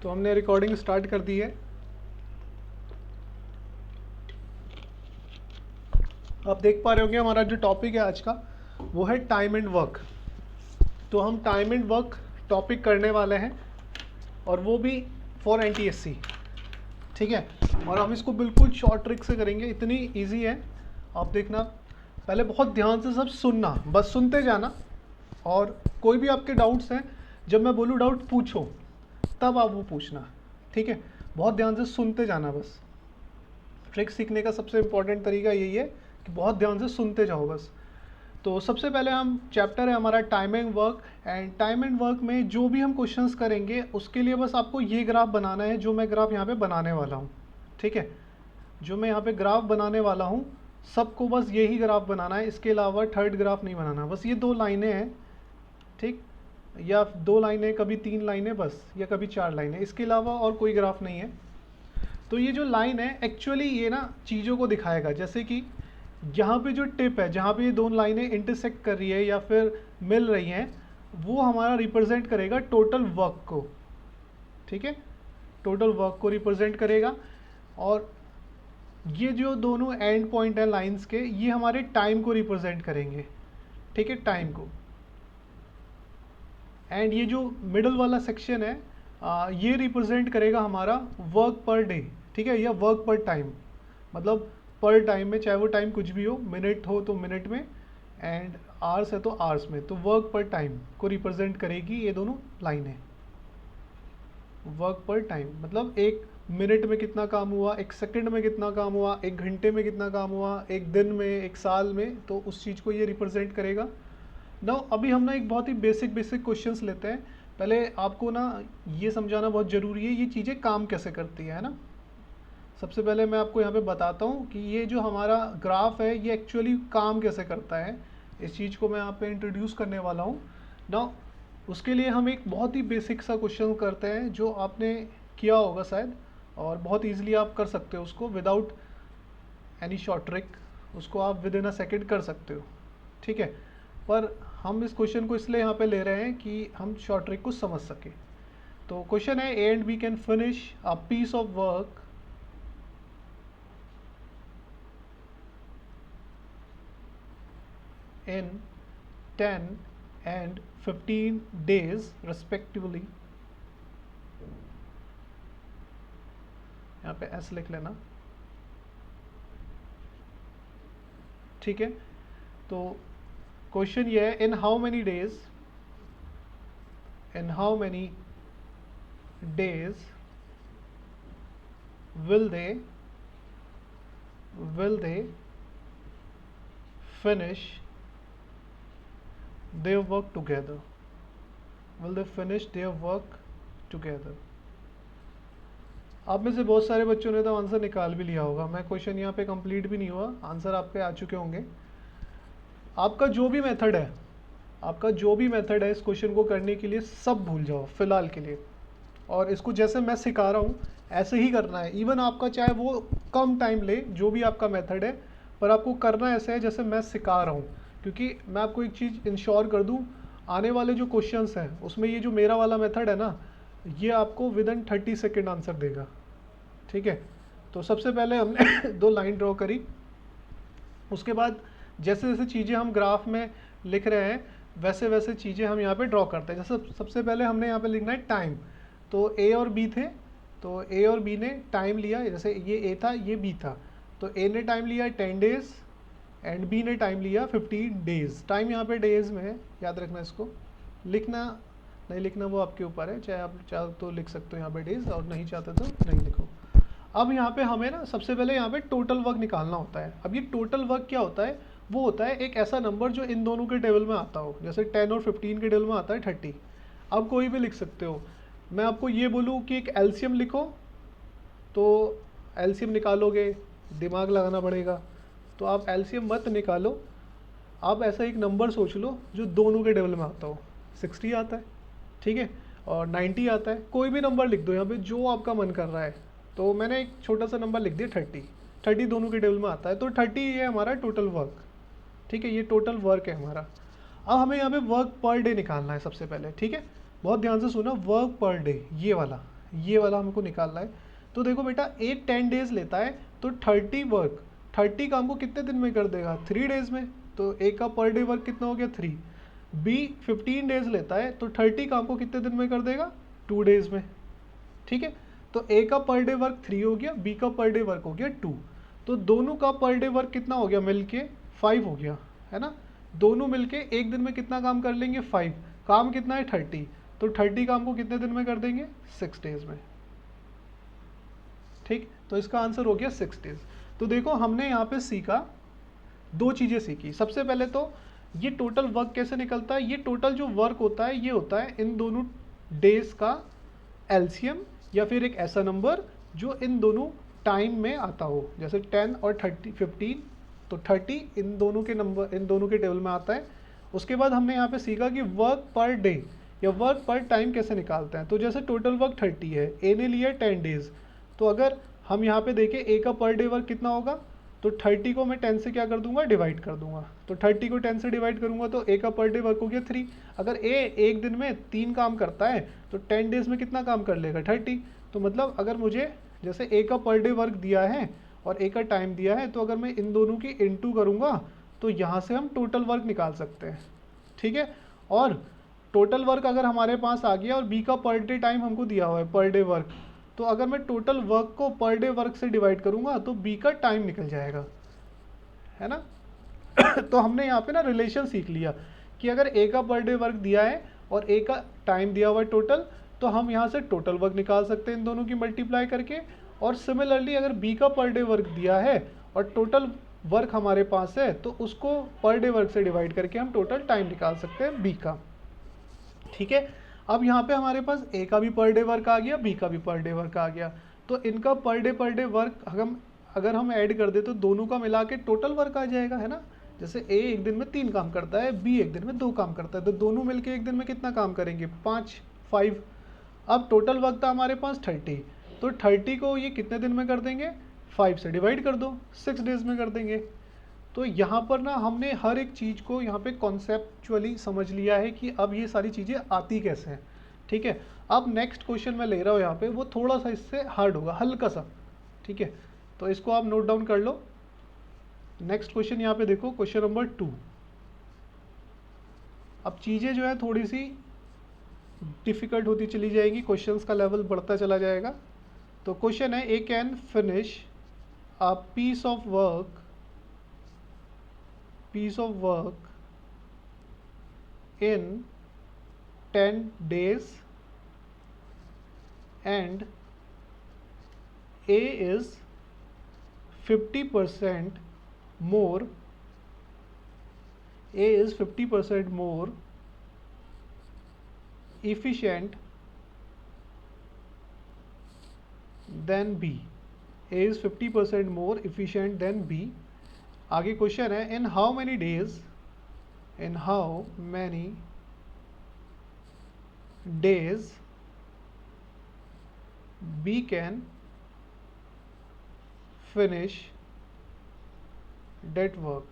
तो हमने recording start कर दी है। आप देख पा रहे होंगे हमारा जो टॉपिक है आज का वो है टाइम एंड वर्क। तो हम टाइम एंड वर्क टॉपिक करने वाले हैं और वो भी फॉर एनटीएससी, ठीक है। और हम इसको बिल्कुल शॉर्ट ट्रिक से करेंगे, इतनी इजी है। आप देखना, पहले बहुत ध्यान से सब सुनना, बस सुनते जाना। और कोई भी आपके डाउट्स हैं, जब मैं बोलूँ डाउट पूछो, तब आप वो पूछना, ठीक है। बहुत ध्यान से सुनते जाना बस। ट्रिक सीखने का सबसे इम्पोर्टेंट तरीका यही है कि बहुत ध्यान से सुनते जाओ बस। तो सबसे पहले हम चैप्टर है हमारा time and work. And time and work में जो भी हम क्वेश्चंस करेंगे उसके लिए बस आपको ये ग्राफ बनाना है, जो मैं ग्राफ यहाँ पे बनाने वाला हूँ, ठीक है। जो मैं यहाँ पे ग्राफ बनाने वाला हूँ सबको बस यही ग्राफ बनाना है, इसके अलावा थर्ड ग्राफ नहीं बनाना। बस ये 2 लाइनें हैं, ठीक, या 2 लाइनें, कभी 3 लाइनें बस, या कभी 4 लाइनें, इसके अलावा और कोई ग्राफ नहीं है। तो ये जो लाइन है एक्चुअली ये ना चीज़ों को दिखाएगा, जैसे कि यहाँ पे जो टिप है, जहाँ पे ये 2 लाइनें इंटरसेक्ट कर रही है या फिर मिल रही हैं, वो हमारा रिप्रेजेंट करेगा टोटल वर्क को, ठीक है। टोटल वर्क को रिप्रेजेंट करेगा। और ये जो दोनों एंड पॉइंट है लाइंस के, ये हमारे टाइम को रिप्रेजेंट करेंगे, ठीक है, टाइम को। एंड ये जो मिडल वाला सेक्शन है ये रिप्रेजेंट करेगा हमारा वर्क पर डे, ठीक है, या वर्क पर टाइम। मतलब पर टाइम में, चाहे वो टाइम कुछ भी हो, मिनट हो तो मिनट में, एंड आवर्स है तो आवर्स में। तो वर्क पर टाइम को रिप्रेजेंट करेगी ये दोनों लाइनें। वर्क पर टाइम मतलब एक मिनट में कितना काम हुआ, एक सेकंड में कितना काम हुआ, एक घंटे में कितना काम हुआ, एक दिन में, एक साल में, तो उस चीज़ को ये रिप्रेजेंट करेगा। ना अभी हम ना एक बहुत ही बेसिक क्वेश्चंस लेते हैं। पहले आपको ना ये समझाना बहुत ज़रूरी है ये चीज़ें काम कैसे करती है ना। सबसे पहले मैं आपको यहाँ पे बताता हूँ कि ये जो हमारा ग्राफ है ये एक्चुअली काम कैसे करता है। इस चीज़ को मैं यहाँ पे इंट्रोड्यूस करने वाला हूँ ना। उसके लिए हम एक बहुत ही बेसिक सा क्वेश्चन करते हैं जो आपने किया होगा शायद, और बहुत ईजिली आप कर सकते हो उसको विदाउट एनी शॉर्ट ट्रिक। उसको आप विद इन अ सेकेंड कर सकते हो, ठीक है। पर हम इस क्वेश्चन को इसलिए यहाँ पे ले रहे हैं कि हम शॉर्ट ट्रिक को समझ सके। तो क्वेश्चन है, A and B can finish a piece of work in 10 and 15 days respectively। यहाँ पे S लिख लेना, ठीक है। तो क्वेश्चन ये है, in how many days will they finish their work together? Will they finish their work together? आप में से बहुत सारे बच्चों ने तो आंसर निकाल भी लिया होगा। मैं क्वेश्चन यहाँ पे कंप्लीट भी नहीं हुआ, आंसर आपके आ चुके होंगे। आपका जो भी मेथड है इस क्वेश्चन को करने के लिए, सब भूल जाओ फिलहाल के लिए। और इसको जैसे मैं सिखा रहा हूँ ऐसे ही करना है। इवन आपका चाहे वो कम टाइम ले, जो भी आपका मेथड है, पर आपको करना ऐसे है जैसे मैं सिखा रहा हूँ। क्योंकि मैं आपको एक चीज़ इंश्योर कर दूँ, आने वाले जो क्वेश्चंस हैं उसमें ये जो मेरा वाला मेथड है ना, ये आपको विद इन 30 सेकेंड आंसर देगा, ठीक है। तो सबसे पहले हमने 2 लाइन ड्रॉ करी। उसके बाद जैसे जैसे चीज़ें हम ग्राफ में लिख रहे हैं वैसे वैसे चीज़ें हम यहाँ पे ड्रॉ करते हैं। जैसे सबसे पहले हमने यहाँ पे लिखना है टाइम। तो ए और बी थे, तो ए और बी ने टाइम लिया, जैसे ये ए था ये बी था, तो ए ने टाइम लिया 10 डेज़ एंड बी ने टाइम लिया 15 डेज़। टाइम यहाँ पे डेज़ में है, याद रखना। इसको लिखना नहीं लिखना वो आपके ऊपर है, चाहे आप चाहो तो लिख सकते हो यहाँ पे डेज़, और नहीं चाहते तो नहीं लिखो। अब यहाँ पे हमें ना सबसे पहले यहाँ पे टोटल वर्क निकालना होता है। अब ये टोटल वर्क क्या होता है, वो होता है एक ऐसा नंबर जो इन दोनों के टेबल में आता हो। जैसे 10 और 15 के टेबल में आता है 30। अब कोई भी लिख सकते हो। मैं आपको ये बोलूँ कि एक एलसीएम लिखो, तो एलसीएम निकालोगे, दिमाग लगाना पड़ेगा। तो आप एलसीएम मत निकालो, आप ऐसा एक नंबर सोच लो जो दोनों के टेबल में आता हो। 60 आता है, ठीक है, और 90 आता है। कोई भी नंबर लिख दो यहाँ पे जो आपका मन कर रहा है। तो मैंने एक छोटा सा नंबर लिख दिया 30 दोनों के टेबल में आता है। तो 30 ये हमारा टोटल वर्क, ठीक है, ये टोटल वर्क है हमारा। अब हमें यहाँ पे वर्क पर डे निकालना है सबसे पहले, ठीक है। बहुत ध्यान से सुना, वर्क पर डे ये वाला, ये वाला हमको निकालना है। तो देखो बेटा, ए 10 डेज लेता है तो 30 काम को कितने दिन में कर देगा? 3 डेज में। तो ए का पर डे वर्क कितना हो गया? 3। बी 15 डेज लेता है तो 30 काम को कितने दिन में कर देगा? 2 डेज में। ठीक है, तो ए का पर डे वर्क 3 हो गया, बी का पर डे वर्क हो गया 2। तो दोनों का पर डे वर्क कितना हो गया मिलके? 5 हो गया, है ना। दोनों मिलके एक दिन में कितना काम कर लेंगे? 5। काम कितना है? 30। तो 30 काम को कितने दिन में कर देंगे? 6 डेज में। ठीक, तो इसका आंसर हो गया 6 डेज। तो देखो हमने यहाँ पे सीखा, 2 चीज़ें सीखी। सबसे पहले तो ये टोटल वर्क कैसे निकलता है। ये टोटल जो वर्क होता है ये होता है इन दोनों डेज का एलसीएम, या फिर एक ऐसा नंबर जो इन दोनों टाइम में आता हो। जैसे 10 और 15, तो 30 इन दोनों के नंबर, इन दोनों के टेबल में आता है। उसके बाद हमने यहाँ पे सीखा कि वर्क पर डे या वर्क पर टाइम कैसे निकालते हैं। तो जैसे टोटल वर्क 30 है, ए ने लिया 10 डेज, तो अगर हम यहाँ पे देखें ए का पर डे वर्क कितना होगा, तो 30 को मैं 10 से क्या कर दूंगा? डिवाइड कर दूंगा। तो 30 को 10 से डिवाइड करूंगा तो ए का पर डे वर्क हो गया 3। अगर ए एक दिन में 3 काम करता है तो 10 डेज में कितना काम कर लेगा? 30। तो मतलब अगर मुझे जैसे ए का पर डे वर्क दिया है और ए का टाइम दिया है, तो अगर मैं इन दोनों की इनटू करूंगा तो यहाँ से हम टोटल वर्क निकाल सकते हैं। ठीक है, और टोटल वर्क अगर हमारे पास आ गया और बी का पर डे टाइम हमको दिया हुआ है, पर डे वर्क, तो अगर मैं टोटल वर्क को पर डे वर्क से डिवाइड करूंगा तो बी का टाइम निकल जाएगा, है ना। तो हमने यहाँ पे ना रिलेशन सीख लिया कि अगर ए का पर डे वर्क दिया है और ए का टाइम दिया हुआ है टोटल, तो हम यहाँ से टोटल वर्क निकाल सकते हैं इन दोनों की मल्टीप्लाई करके। और सिमिलरली अगर बी का पर डे वर्क दिया है और टोटल वर्क हमारे पास है, तो उसको पर डे वर्क से डिवाइड करके हम टोटल टाइम निकाल सकते हैं बी का। ठीक है, अब यहाँ पे हमारे पास ए का भी पर डे वर्क आ गया, बी का भी पर डे वर्क आ गया। तो इनका पर डे वर्क अगर हम ऐड कर दे तो दोनों का मिला के टोटल वर्क आ जाएगा, है ना। जैसे ए एक दिन में 3 काम करता है, बी एक दिन में 2 काम करता है, तो दोनों मिलके एक दिन में कितना काम करेंगे? 5। अब टोटल वक्त था हमारे पास 30, तो 30 को ये कितने दिन में कर देंगे? 5 से डिवाइड कर दो, 6 डेज में कर देंगे। तो यहाँ पर ना हमने हर एक चीज़ को यहाँ पे कॉन्सेप्चुअली समझ लिया है कि अब ये सारी चीज़ें आती कैसे हैं। ठीक है, अब नेक्स्ट क्वेश्चन मैं ले रहा हूँ यहाँ पे, वो थोड़ा सा इससे हार्ड होगा, हल्का सा। ठीक है, तो इसको आप नोट डाउन कर लो। नेक्स्ट क्वेश्चन यहाँ पे देखो, क्वेश्चन नंबर 2। अब चीज़ें जो है थोड़ी सी डिफ़िकल्ट होती चली जाएगी, क्वेश्चंस का लेवल बढ़ता चला जाएगा। तो क्वेश्चन है, A can finish a piece of work in 10 days and A is 50% more efficient than B. A is 50% more efficient than B. आगे क्वेश्चन है, in how many days B can finish that work.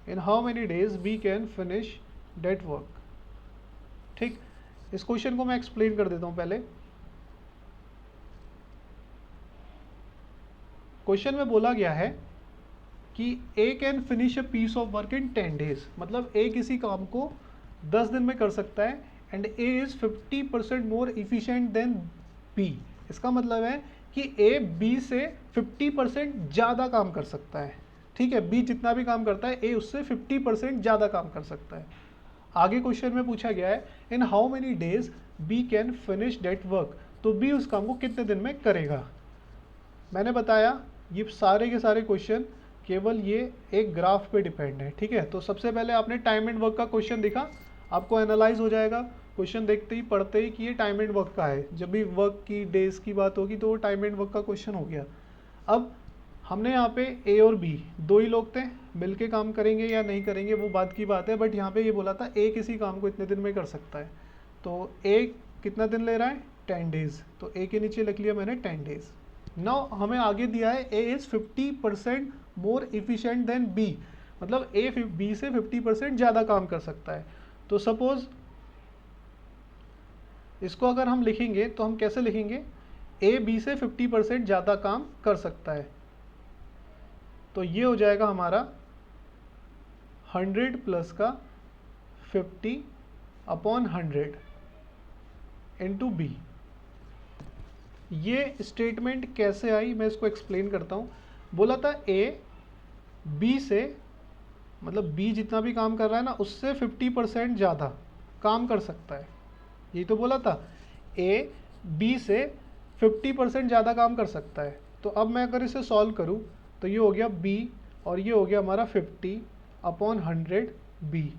In how many days B can finish that work. ठीक, इस question को मैं explain कर देता हूँ पहले। क्वेश्चन में बोला गया है कि A can finish a piece of work in 10 days, मतलब ए किसी काम को 10 दिन में कर सकता है, and A is 50% more efficient than B. इसका मतलब है कि ए बी से 50% ज़्यादा काम कर सकता है। ठीक है, बी जितना भी काम करता है ए उससे 50% ज़्यादा काम कर सकता है। आगे क्वेश्चन में पूछा गया है, in how many days B can finish that work, तो बी उस काम को कितने दिन में करेगा। मैंने बताया ये सारे के सारे क्वेश्चन केवल ये एक ग्राफ पे डिपेंड है। ठीक है, तो सबसे पहले आपने टाइम एंड वर्क का क्वेश्चन देखा, आपको एनालाइज हो जाएगा क्वेश्चन देखते ही पढ़ते ही कि ये टाइम एंड वर्क का है। जब भी वर्क की डेज की बात होगी तो वो टाइम एंड वर्क का क्वेश्चन हो गया। अब हमने यहाँ पे ए और बी दो ही लोग थे, मिलके काम करेंगे या नहीं करेंगे वो बात की बात है, बट यहाँ पे ये बोला था ए किसी काम को इतने दिन में कर सकता है। तो ए कितना दिन ले रहा है? 10 डेज। तो ए के नीचे लिख लिया मैंने 10 डेज। नाउ हमें आगे दिया है A is 50% more efficient than B, मतलब ए बी से 50% ज़्यादा काम कर सकता है। तो सपोज इसको अगर हम लिखेंगे तो हम कैसे लिखेंगे, ए बी से 50% ज़्यादा काम कर सकता है। तो ये हो जाएगा हमारा 100 प्लस का 50/100 इंटू बी। ये स्टेटमेंट कैसे आई मैं इसको एक्सप्लेन करता हूँ। बोला था ए बी से, मतलब बी जितना भी काम कर रहा है ना उससे 50% ज़्यादा काम कर सकता है। यही तो बोला था, ए बी से 50% ज़्यादा काम कर सकता है। तो अब मैं अगर इसे सॉल्व करूँ तो ये हो गया बी और ये हो गया हमारा 50/100 बी।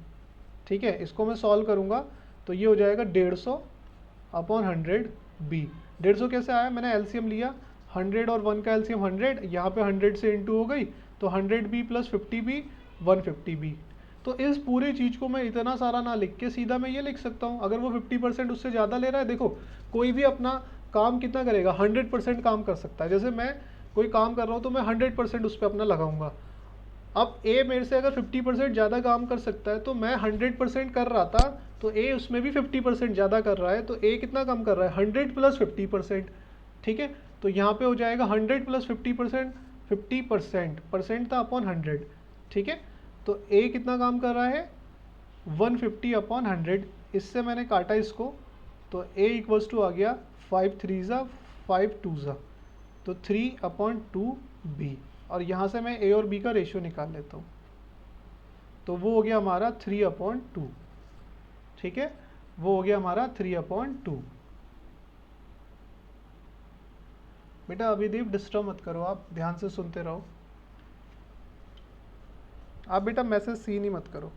ठीक है, इसको मैं सॉल्व करूँगा तो ये हो जाएगा 150/100 बी। 150 कैसे आया, मैंने एलसीएम लिया, 100 और 1 का एलसीएम 100, यहाँ पे 100 से इंटू हो गई तो 100 बी प्लस 50 बी 150 बी। तो इस पूरी चीज़ को मैं इतना सारा ना लिख के सीधा मैं ये लिख सकता हूँ, अगर वो 50% उससे ज़्यादा ले रहा है, देखो कोई भी अपना काम कितना करेगा, 100% काम कर सकता है। जैसे मैं कोई काम कर रहा हूँ तो मैं 100% उस पर अपना लगाऊंगा। अब ए मेरे से अगर 50% ज़्यादा काम कर सकता है तो मैं 100% कर रहा था, तो ए उसमें भी 50% ज़्यादा कर रहा है, तो ए कितना कम कर रहा है, 100 प्लस 50%। ठीक है, तो यहाँ पे हो जाएगा 100 प्लस 50%, 50% परसेंट था अपॉन 100। ठीक है, तो ए कितना काम कर रहा है 150/100। इससे मैंने काटा इसको तो ए इक्वल्स टू आ गया 5 3 ज़ा 5 2 ज़ा, तो 3/2 बी। और यहाँ से मैं ए और बी का रेशियो निकाल लेता हूँ तो वो हो गया हमारा 3/2। ठीक है, वो हो गया हमारा 3/2। बेटा अभिदीप डिस्टर्ब मत करो, आप ध्यान से सुनते रहो। आप बेटा मैसेज सीन ही मत करो।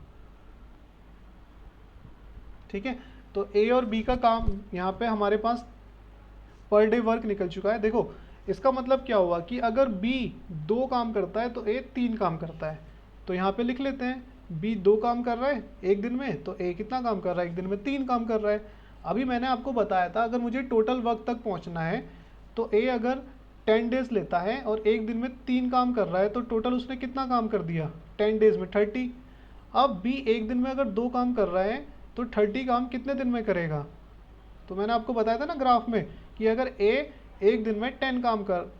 ठीक है, तो ए और बी का काम यहाँ पे हमारे पास पर डे वर्क निकल चुका है। देखो इसका मतलब क्या हुआ कि अगर बी 2 काम करता है तो ए 3 काम करता है। तो यहाँ पे लिख लेते हैं बी 2 काम कर रहा है एक दिन में, तो ए कितना काम कर रहा है एक दिन में, 3 काम कर रहा है। अभी मैंने आपको बताया था अगर मुझे टोटल वर्क तक पहुँचना है तो ए अगर 10 डेज लेता है और एक दिन में 3 काम कर रहा है तो टोटल उसने कितना काम कर दिया 10 डेज में 30। अब बी एक दिन में अगर 2 काम कर रहा है तो 30 काम कितने दिन में करेगा, तो मैंने आपको बताया था ना ग्राफ में कि अगर ए एक दिन में 3 काम कर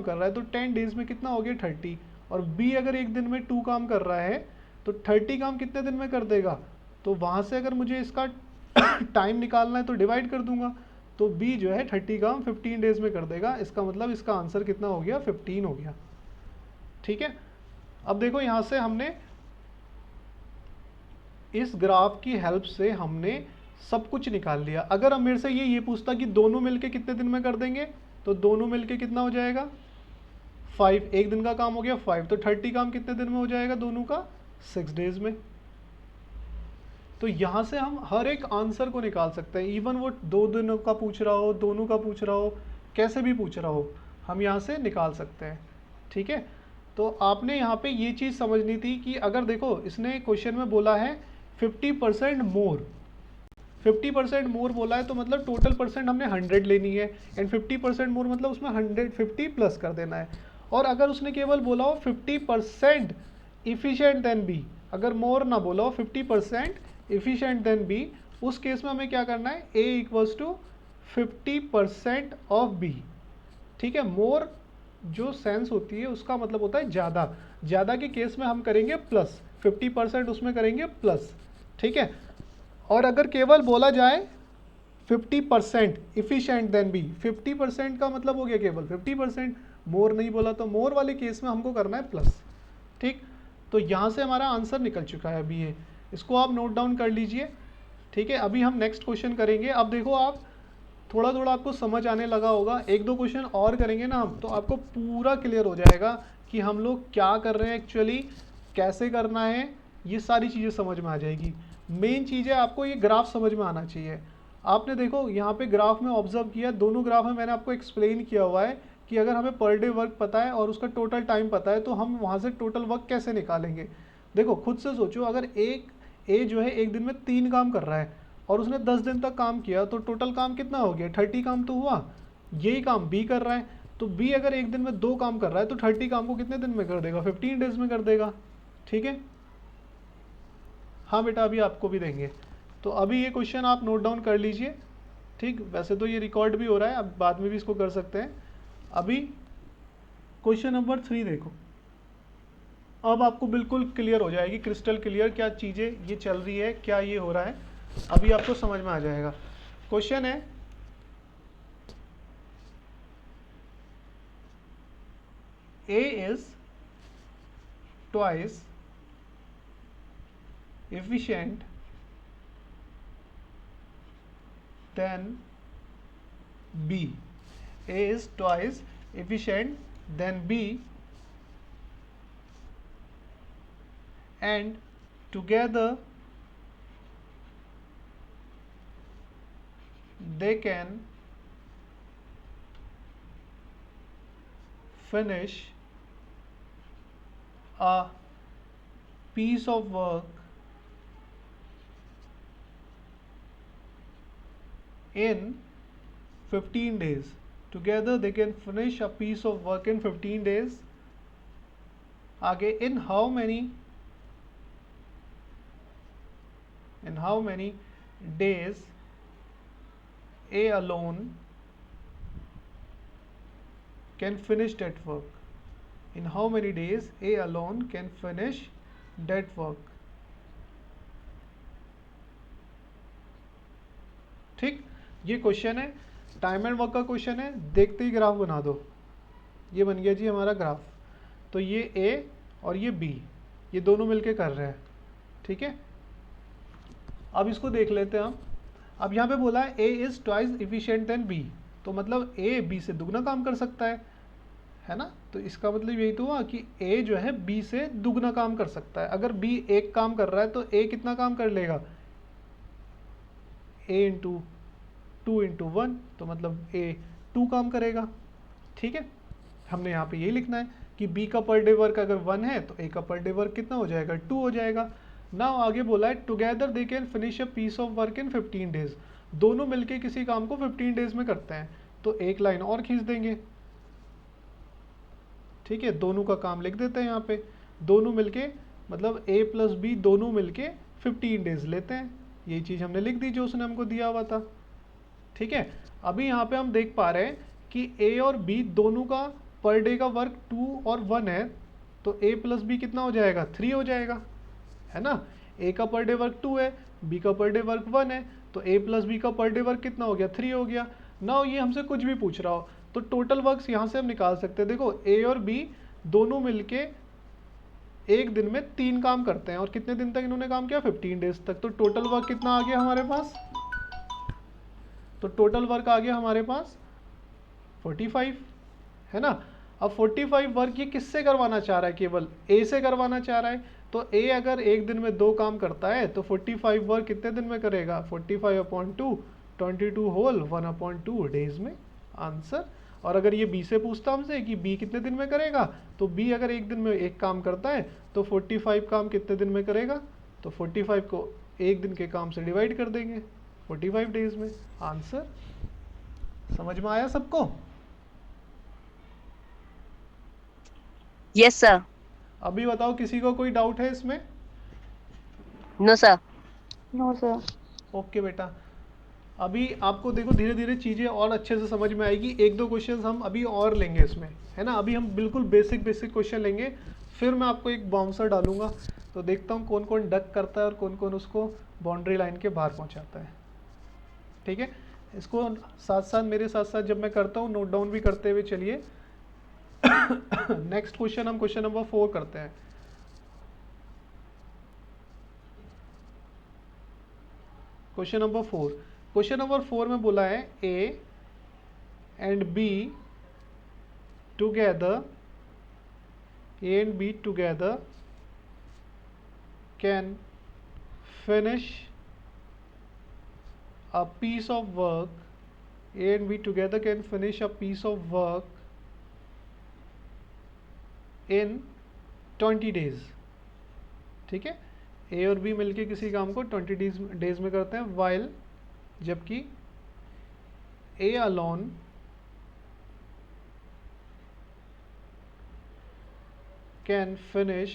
रहा है तो 10 डेज में कितना हो गया 30, और बी अगर एक दिन में 2 काम कर रहा है तो 30 काम कितने दिन में कर देगा। तो वहाँ से अगर मुझे इसका टाइम निकालना है तो डिवाइड कर दूंगा, तो बी जो है 30 काम 15 डेज में कर देगा। इसका मतलब इसका आंसर कितना हो गया 15 हो गया। ठीक है, अब देखो यहाँ से हमने इस ग्राफ की हेल्प से हमने सब कुछ निकाल लिया। अगर अब मेरे से ये पूछता कि दोनों मिलके कितने दिन में कर देंगे, तो दोनों मिलके कितना हो जाएगा 5, एक दिन का काम हो गया 5, तो 30 काम कितने दिन में हो जाएगा दोनों का 6 डेज में। तो यहाँ से हम हर एक आंसर को निकाल सकते हैं, इवन वो 2 दिनों का पूछ रहा हो, दोनों का पूछ रहा हो, कैसे भी पूछ रहा हो हम यहाँ से निकाल सकते हैं। ठीक है, तो आपने यहाँ पे ये चीज़ समझनी थी कि अगर देखो इसने क्वेश्चन में बोला है 50% मोर, 50% मोर बोला है तो मतलब टोटल परसेंट हमने 100 लेनी है, एंड 50% मोर मतलब उसमें 150 प्लस कर देना है। और अगर उसने केवल बोला हो 50% इफिशिएंट देन बी, अगर मोर ना बोला हो 50% इफिशिएंट देन बी, उस केस में हमें क्या करना है ए इक्वल्स टू 50% ऑफ बी। ठीक है, मोर जो सेंस होती है उसका मतलब होता है ज़्यादा, ज़्यादा के केस में हम करेंगे प्लस, 50% उसमें करेंगे प्लस। ठीक है, और अगर केवल बोला जाए 50% इफिशिएंट देन बी, 50% का मतलब हो गया केवल 50%, मोर नहीं बोला, तो मोर वाले केस में हमको करना है प्लस। ठीक, तो यहाँ से हमारा आंसर निकल चुका है अभी ये, इसको आप नोट डाउन कर लीजिए। ठीक है, अभी हम नेक्स्ट क्वेश्चन करेंगे। अब देखो आप थोड़ा थोड़ा आपको समझ आने लगा होगा, 1-2 क्वेश्चन और करेंगे ना हम तो आपको पूरा क्लियर हो जाएगा कि हम लोग क्या कर रहे हैं एक्चुअली, कैसे करना है, ये सारी चीज़ें समझ में आ जाएगी। मेन चीज़ है आपको ये ग्राफ समझ में आना चाहिए। आपने देखो यहाँ पे ग्राफ में ऑब्जर्व किया, दोनों ग्राफ में मैंने आपको एक्सप्लेन किया हुआ है कि अगर हमें पर डे वर्क पता है और उसका टोटल टाइम पता है तो हम वहाँ से टोटल वर्क कैसे निकालेंगे। देखो खुद से सोचो, अगर ए जो है एक दिन में 3 काम कर रहा है और उसने 10 दिन तक काम किया तो टोटल काम कितना हो गया 30 काम तो हुआ। यही काम बी कर रहा है, तो बी अगर एक दिन में 2 काम कर रहा है तो 30 काम को कितने दिन में कर देगा 15 डेज में कर देगा। ठीक है, हाँ बेटा अभी आपको भी देंगे, तो अभी ये क्वेश्चन आप नोट डाउन कर लीजिए। ठीक, वैसे तो ये रिकॉर्ड भी हो रहा है, अब बाद में भी इसको कर सकते हैं। अभी क्वेश्चन नंबर 3 देखो, अब आपको बिल्कुल क्लियर हो जाएगी, क्रिस्टल क्लियर क्या चीज़ें ये चल रही है, क्या ये हो रहा है, अभी आपको समझ में आ जाएगा। क्वेश्चन है A is twice efficient than B. A is twice efficient than B and together they can finish a piece of work in 15 days. Together they can finish a piece of work in 15 days. आगे in how many days A alone can finish that work. In how many days A alone can finish that work. ठीक, ये question है, time and work का question है, देखते ही graph बना दो। ये बन गया जी हमारा ग्राफ। तो ये A और ये B, ये दोनों मिलके कर रहे हैं, ठीक है। अब इसको देख लेते हैं हम। अब यहाँ पे बोला है A is twice efficient than B, तो मतलब A B से दुगना काम कर सकता है ना। तो इसका मतलब यही तो हुआ कि A जो है B से दुगना काम कर सकता है। अगर B एक काम कर रहा है तो A कितना काम कर लेगा, A इंटू 2 इंटू 1, तो मतलब A 2 काम करेगा, ठीक है। हमने यहाँ पे यही लिखना है कि B का पर डे वर्क अगर 1 है तो A का पर डे वर्क कितना हो जाएगा, 2 हो जाएगा। नाउ आगे बोला है together they can finish a piece of work in 15 days, दोनों मिलके किसी काम को 15 डेज में करते हैं। तो एक लाइन और खींच देंगे, ठीक है, दोनों का काम लिख देते हैं यहाँ पे। दोनों मिलके मतलब A प्लस B दोनों मिलके 15 डेज लेते हैं, यही चीज़ हमने लिख दी जो उसने हमको दिया हुआ था, ठीक है। अभी यहाँ पे हम देख पा रहे हैं कि A और B दोनों का पर डे का वर्क 2 और 1 है, तो A प्लस B कितना हो जाएगा, 3 हो जाएगा, है ना। A का पर डे वर्क 2 है, B का पर डे वर्क 1 है, तो A प्लस B का पर डे वर्क कितना हो गया, 3 हो गया। नाउ ये हमसे कुछ भी पूछ रहा हो तो टोटल वर्क्स यहाँ से हम निकाल सकते हैं। देखो A और B दोनों मिलके एक दिन में 3 काम करते हैं, और कितने दिन तक इन्होंने काम किया, 15 डेज तक। तो टोटल वर्क कितना आ गया हमारे पास, तो टोटल वर्क आ गया हमारे पास 45, है ना। अब 45 वर्क ये किससे करवाना चाह रहा है, केवल A से करवाना चाह रहा है। तो A अगर एक दिन में 2 काम करता है तो 45 वर्क कितने दिन में करेगा, 45/2, 22 होल 1/2 डेज में, आंसर। और अगर ये B से पूछता हमसे कि B कितने दिन में करेगा, तो B अगर एक दिन में एक काम करता है तो 45 काम कितने दिन में करेगा, तो 45 को एक दिन के काम से डिवाइड कर देंगे 45 डेज में, आंसर। समझ में आया सबको? Yes sir. अभी बताओ किसी को कोई डाउट है इसमें? No sir. No sir. Okay बेटा, अभी आपको देखो धीरे धीरे चीज़ें और अच्छे से समझ में आएगी। एक दो क्वेश्चन हम अभी और लेंगे इसमें, है ना। अभी हम बिल्कुल बेसिक क्वेश्चन लेंगे, फिर मैं आपको एक बाउंसर डालूंगा, तो देखता हूँ कौन कौन डक करता है और कौन कौन उसको बाउंड्री लाइन के बाहर पहुँचाता है, ठीक है। इसको साथ साथ मेरे साथ साथ जब मैं करता हूँ नोट डाउन भी करते हुए चलिए। नेक्स्ट क्वेश्चन हम क्वेश्चन नंबर 4 करते हैं। क्वेश्चन नंबर 4 में बोला है A and B together can finish a piece of work. A and B together can finish a piece of work in 20 days, ठीक है। A और B मिलके किसी काम को 20 डेज में करते हैं, while जबकि A alone can finish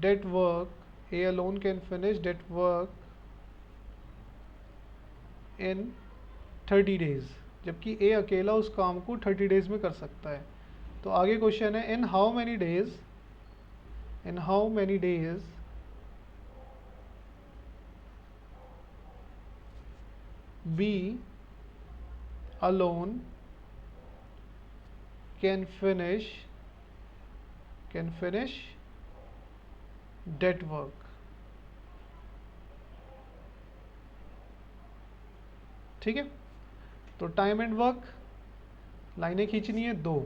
that work. A alone can finish that work in 30 days, जबकि ए अकेला उस काम को 30 डेज में कर सकता है। तो आगे क्वेश्चन है in how many days B alone can finish that work। ठीक है, तो टाइम एंड वर्क लाइनें खींचनी है 2,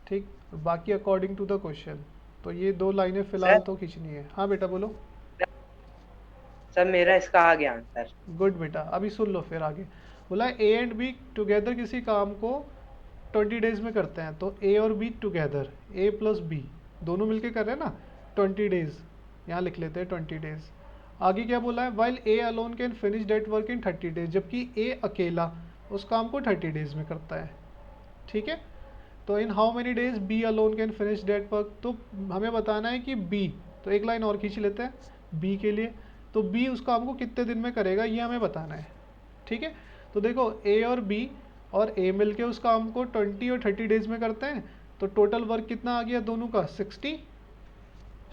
ठीक, और बाकी अकॉर्डिंग टू द क्वेश्चन। तो ये 2 लाइनें फिलहाल सर तो खींचनी है। हाँ बेटा बोलो। सर मेरा इसका आ गया आंसर। गुड बेटा, अभी सुन लो फिर आगे। बोला ए एंड बी टुगेदर किसी काम को 20 डेज में करते हैं, तो ए और B together, A plus B दोनों मिलके कर रहे हैं ना 20 डेज, यहाँ लिख लेते हैं 20 डेज। आगे क्या बोला है, while A alone can finish that work in 30 days, जबकि ए अकेला उस काम को 30 डेज में करता है। ठीक है, तो in how many days B alone can finish that work, तो हमें बताना है कि बी, तो एक लाइन और खींच लेते हैं बी के लिए। तो बी उस काम को कितने दिन में करेगा ये हमें बताना है। ठीक है, तो देखो ए और बी और ए मिलके उस काम को 20 और 30 डेज में करते हैं, तो टोटल वर्क कितना आ गया दोनों का 60।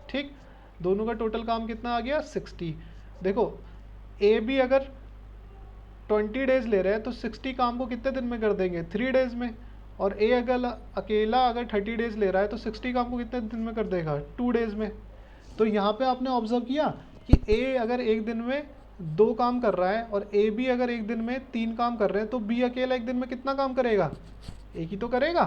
ठीक, दोनों का टोटल काम कितना आ गया 60। देखो ए बी अगर 20 डेज ले रहे हैं तो 60 काम को कितने दिन में कर देंगे 3 डेज में, और ए अगर अकेला अगर 30 डेज ले रहा है तो 60 काम को कितने दिन में कर देगा 2 डेज में। तो यहाँ पे आपने ऑब्जर्व किया कि ए अगर एक दिन में 2 काम कर रहा है और ए बी अगर एक दिन में 3 काम कर रहे हैं, तो बी अकेला एक दिन में कितना काम करेगा, एक ही तो करेगा,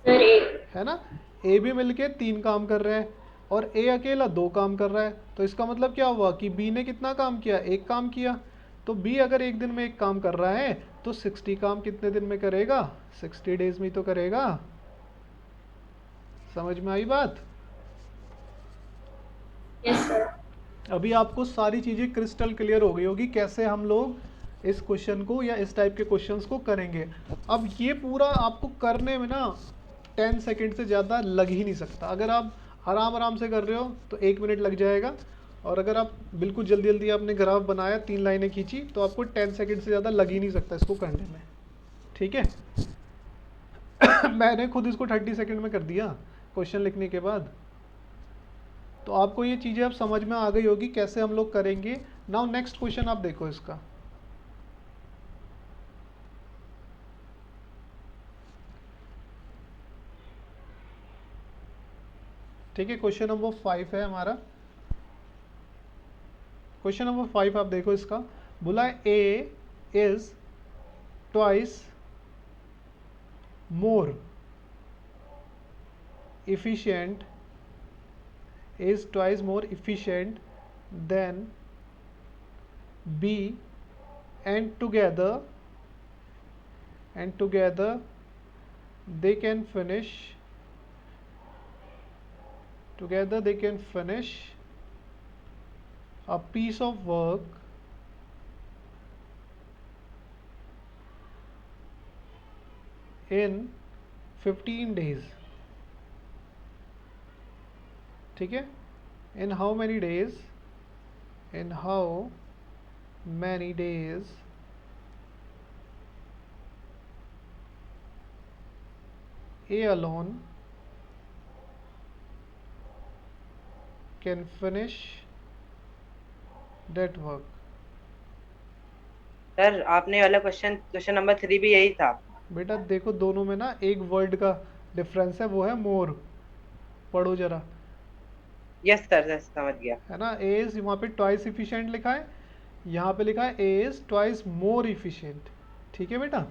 है ना। ए बी मिलके 3 काम कर रहे हैं और ए अकेला 2 काम कर रहा है, तो इसका मतलब क्या हुआ कि बी ने कितना काम किया, एक काम किया। तो बी अगर एक दिन में एक काम कर रहा है तो 60 काम कितने दिन में करेगा, 60 डेज में ही तो करेगा। समझ में आई बात? Yes sir. अभी आपको सारी चीज़ें क्रिस्टल क्लियर हो गई होगी कैसे हम लोग इस क्वेश्चन को या इस टाइप के क्वेश्चंस को करेंगे। अब ये पूरा आपको करने में ना 10 सेकंड से ज़्यादा लग ही नहीं सकता। अगर आप आराम आराम से कर रहे हो तो 1 मिनट लग जाएगा, और अगर आप बिल्कुल जल्दी जल्दी आपने ग्राफ बनाया 3 लाइनें खींची तो आपको 10 सेकंड से ज़्यादा लग ही नहीं सकता इसको करने में। ठीक है मैंने खुद इसको 30 सेकंड में कर दिया क्वेश्चन लिखने के बाद। तो आपको ये चीज़ें अब समझ में आ गई होगी कैसे हम लोग करेंगे। नाउ नेक्स्ट क्वेश्चन आप देखो इसका। ठीक है, क्वेश्चन नंबर 5 है हमारा। क्वेश्चन नंबर 5 आप देखो इसका। बोला A is twice more efficient is twice more efficient than B, and together they can finish a piece of work in 15 days। ठीक है, in how many days A alone can finish that work। Sir आपने वाला question number 3 भी यही था। बेटा देखो दोनों में ना एक वर्ड का डिफरेंस है, वो है मोर। पढ़ो जरा। यस सर समझ गया। है ना, ए इज वहाँ पे ट्वाइस इफिशिएंट लिखा है, यहाँ पे लिखा है A is twice more efficient. ठीक है बेटा,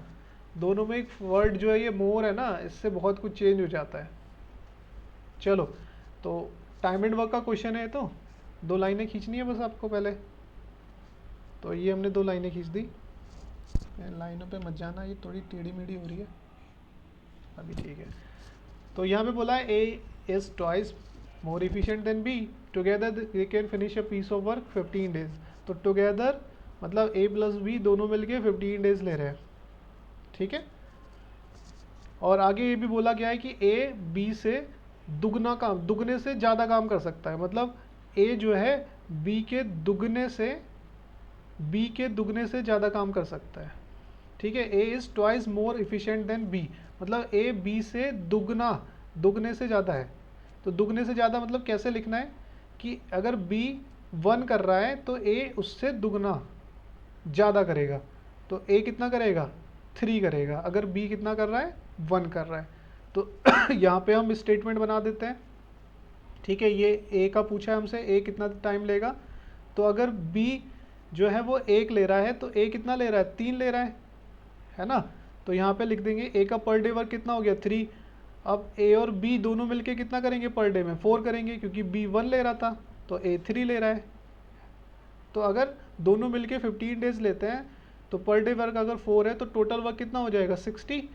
दोनों में एक वर्ड जो है ये मोर है ना, इससे बहुत कुछ चेंज हो जाता है। चलो, तो टाइम एंड वर्क का क्वेश्चन है, तो 2 लाइनें खींचनी है बस आपको पहले। तो ये हमने 2 लाइनें खींच दी। लाइनों पे मत जाना, ये थोड़ी टेढ़ी मेढ़ी हो रही है अभी। ठीक है, तो यहाँ पे बोला है A is twice more efficient than B, together they can finish a piece of work 15 days. तो टुगेदर मतलब ए प्लस बी दोनों मिलके 15 डेज ले रहे हैं। ठीक है, और आगे ये भी बोला गया है कि ए बी से दुगने से ज़्यादा काम कर सकता है। मतलब ए जो है बी के दुगने से बी के दुगने से ज़्यादा काम कर सकता है, ठीक है। A is twice more efficient than B, मतलब ए बी से दुगने से ज़्यादा है। तो दुगने से ज़्यादा मतलब कैसे लिखना है कि अगर बी 1 कर रहा है तो ए उससे दुगना ज़्यादा करेगा, तो ए कितना करेगा 3 करेगा, अगर बी कितना कर रहा है 1 कर रहा है। तो यहाँ पे हम स्टेटमेंट बना देते हैं, ठीक है। ये ए का पूछा है हमसे, ए कितना टाइम लेगा, तो अगर बी जो है वो 1 ले रहा है तो ए कितना ले रहा है 3 ले रहा है ना। तो यहाँ पे लिख देंगे ए का पर डे वर्क कितना हो गया 3। अब ए और बी दोनों मिलके कितना करेंगे पर डे में 4 करेंगे, क्योंकि बी 1 ले रहा था तो ए 3 ले रहा है। तो अगर दोनों मिलके 15 डेज लेते हैं तो पर डे वर्क अगर 4 है तो टोटल वर्क कितना हो जाएगा 60।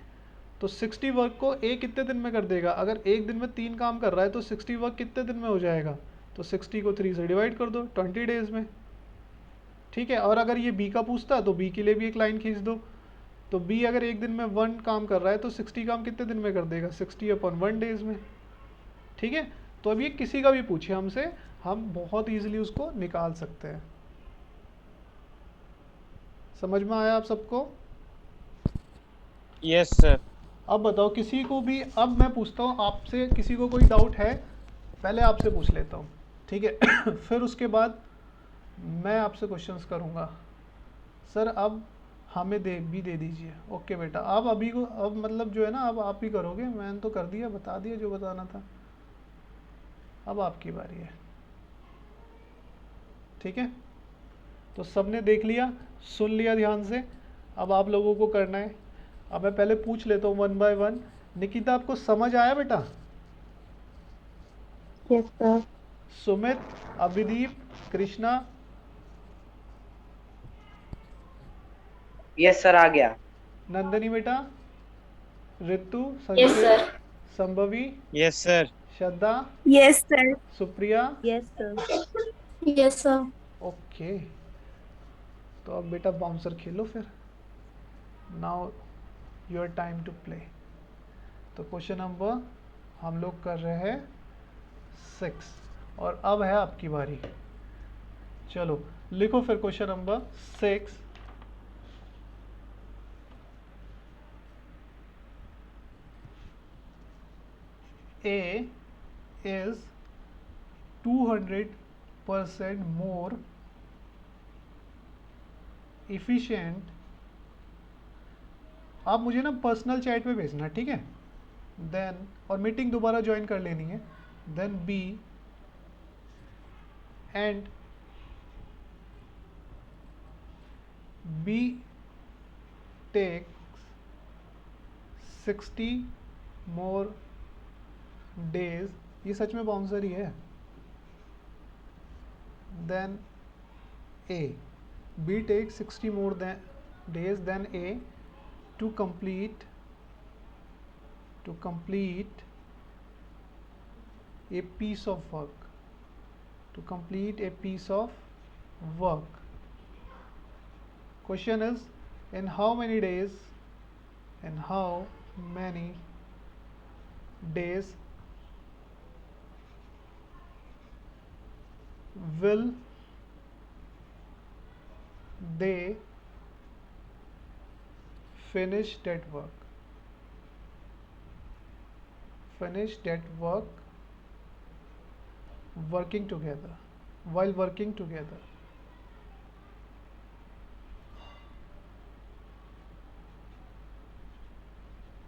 तो 60 वर्क को ए कितने दिन में कर देगा, अगर एक दिन में 3 काम कर रहा है तो 60 वर्क कितने दिन में हो जाएगा, तो 60 को 3 से डिवाइड कर दो 20 डेज में, ठीक है। और अगर ये बी का पूछता तो बी के लिए भी एक लाइन खींच दो, तो बी अगर एक दिन में 1 काम कर रहा है तो 60 काम कितने दिन में कर देगा 60/1 डेज में, ठीक है। तो अब ये किसी का भी पूछे हमसे, हम बहुत ईजिली उसको निकाल सकते हैं। समझ में आया आप सबको? Yes sir. अब बताओ किसी को भी, अब मैं पूछता हूँ आपसे, किसी को कोई डाउट है? पहले आपसे पूछ लेता हूँ, ठीक है। फिर उसके बाद मैं आपसे क्वेश्चंस करूँगा। सर अब हमें दे दीजिए। ओके बेटा, अब अभी को अब मतलब जो है ना, अब आप ही करोगे, मैंने तो कर दिया, बता दिया जो बताना था, अब आपकी बारी है, ठीक है। तो सबने देख लिया, सुन लिया ध्यान से, अब आप लोगों को करना है। अब मैं पहले पूछ लेता हूँ 1 बाय 1। निकिता आपको समझ आया बेटा? Yes sir. Sumit, Abhideep, Krishna, yes sir, आ गया। नंदनी बेटा, Ritu, yes Sanjay, sir. Sambhavi, yes sir. Shraddha, yes sir. Supriya. Yes sir. Yes sir. Okay, तो अब बेटा बाउंसर खेलो फिर। Now your time to play. तो क्वेश्चन नंबर हम लोग कर रहे हैं 6, और अब है आपकी बारी। चलो लिखो फिर question number 6। A is 200% more efficient। आप मुझे ना पर्सनल चैट पे भेजना, ठीक है। देन, और मीटिंग दोबारा ज्वाइन कर लेनी है। Than B and B takes 60 more days, ये सच में बाउंसर ही है। Than A, B takes 60 more days than A to complete a piece of work, to complete a piece of work. Question is, in how many days will they finish that work working together, while working together।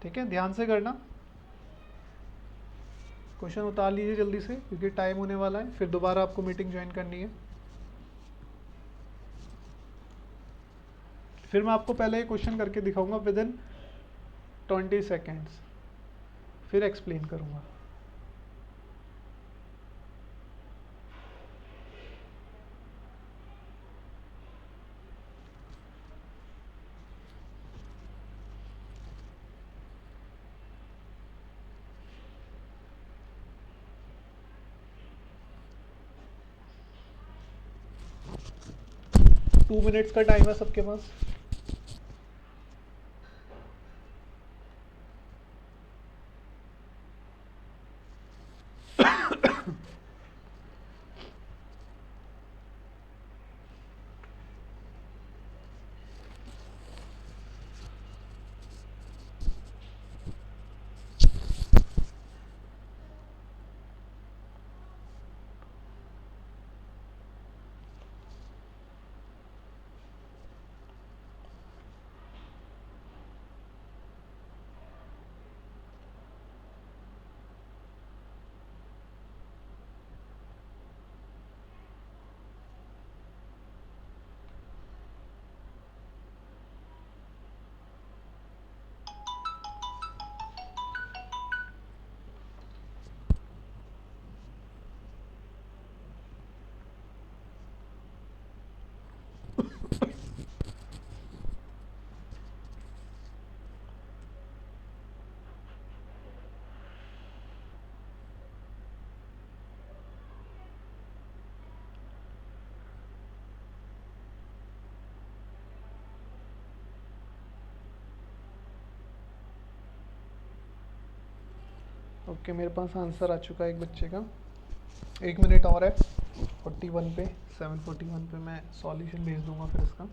ठीक है, ध्यान से करना। Question उतार लीजिए जल्दी से, क्योंकि टाइम होने वाला है, फिर दोबारा आपको मीटिंग ज्वाइन करनी है। फिर मैं आपको पहले ये क्वेश्चन करके दिखाऊंगा विद इन 20 सेकेंड्स, फिर एक्सप्लेन करूंगा। टू मिनट्स का टाइम है सबके पास। ओके मेरे पास आंसर आ चुका है एक बच्चे का। 1 मिनट और है 41 पे, 7:41 पे मैं सॉल्यूशन भेज दूंगा फिर इसका।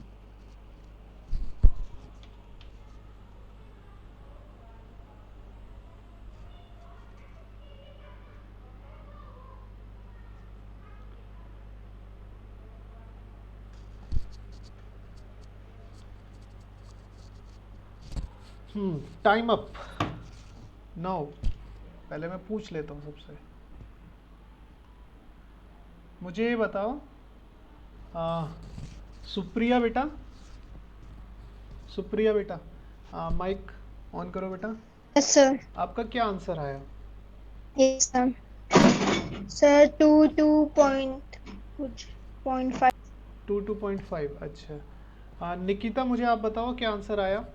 Time up now. पहले मैं पूछ लेता हूँ सबसे, मुझे ये बताओ सुप्रिया बेटा, सुप्रिया बेटा माइक ऑन करो बेटा। Yes sir. आपका क्या आंसर आया? Yes sir. सर 2.5। 2.5 अच्छा। निकिता मुझे आप बताओ क्या आंसर आया?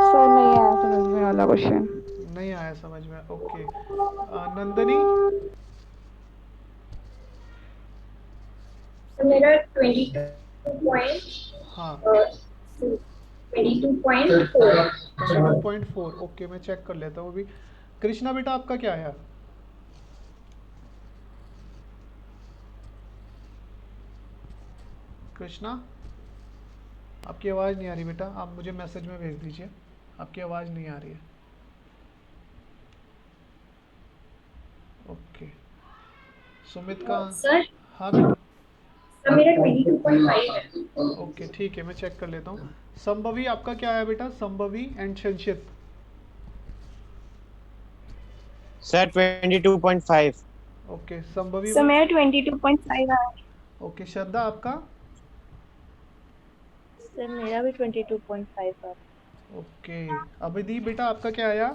सर नहीं आया समझ में वाला क्वेश्चन। नहीं आया समझ में, ओके। नंदनी मेरा 22 हाँ 22.4। 22.4 ओके मैं चेक कर लेता हूँ अभी। कृष्णा बेटा आपका क्या आया? कृष्णा आपकी आवाज़ नहीं आ रही बेटा, आप मुझे मैसेज में भेज दीजिए, आपकी आवाज़ नहीं आ रही है। ओके सुमित का सर हाँ बेटा सर मेरा 22.5 है। ओके ठीक है मैं चेक कर लेता हूँ। संभवी आपका क्या आया बेटा? संभवी एंड संचित। सर 22.5। ओके संभवी सर मेरा 22.5 आया। ओके श्रद्धा आपका? सर मेरा भी 22.5 है। ओके अभिदीप बेटा आपका क्या आया?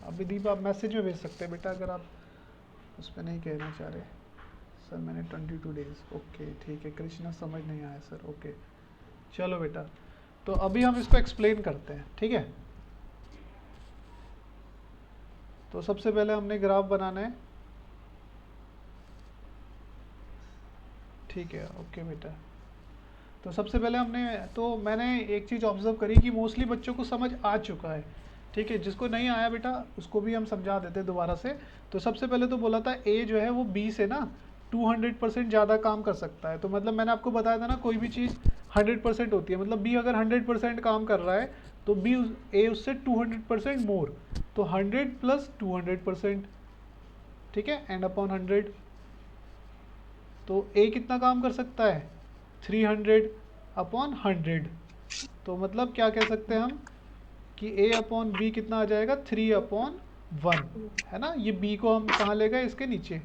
अभिदीप आप मैसेज में भेज सकते हैं बेटा अगर आप उस पर नहीं कहना चाह रहे। सर मैंने 22 डेज ओके ठीक है। कृष्णा समझ नहीं आया सर, ओके चलो बेटा। तो अभी हम इसको एक्सप्लेन करते हैं, ठीक है। तो सबसे पहले हमने ग्राफ बनाना है, ठीक है ओके बेटा। तो सबसे पहले मैंने एक चीज़ ऑब्जर्व करी कि मोस्टली बच्चों को समझ आ चुका है, ठीक है। जिसको नहीं आया बेटा उसको भी हम समझा देते हैं दोबारा से। तो सबसे पहले तो बोला था ए जो है वो बी से ना 200% ज़्यादा काम कर सकता है। तो मतलब मैंने आपको बताया था ना कोई भी चीज़ 100% होती है, मतलब बी अगर 100% काम कर रहा है तो बी ए उससे 200% मोर, तो 100 + 200%, ठीक है, एंड अपॉन 100। तो ए कितना काम कर सकता है? 300/100। तो मतलब क्या कह सकते हैं हम कि a अपॉन बी कितना आ जाएगा? 3/1, है ना। ये b को हम कहाँ ले गए? इसके नीचे।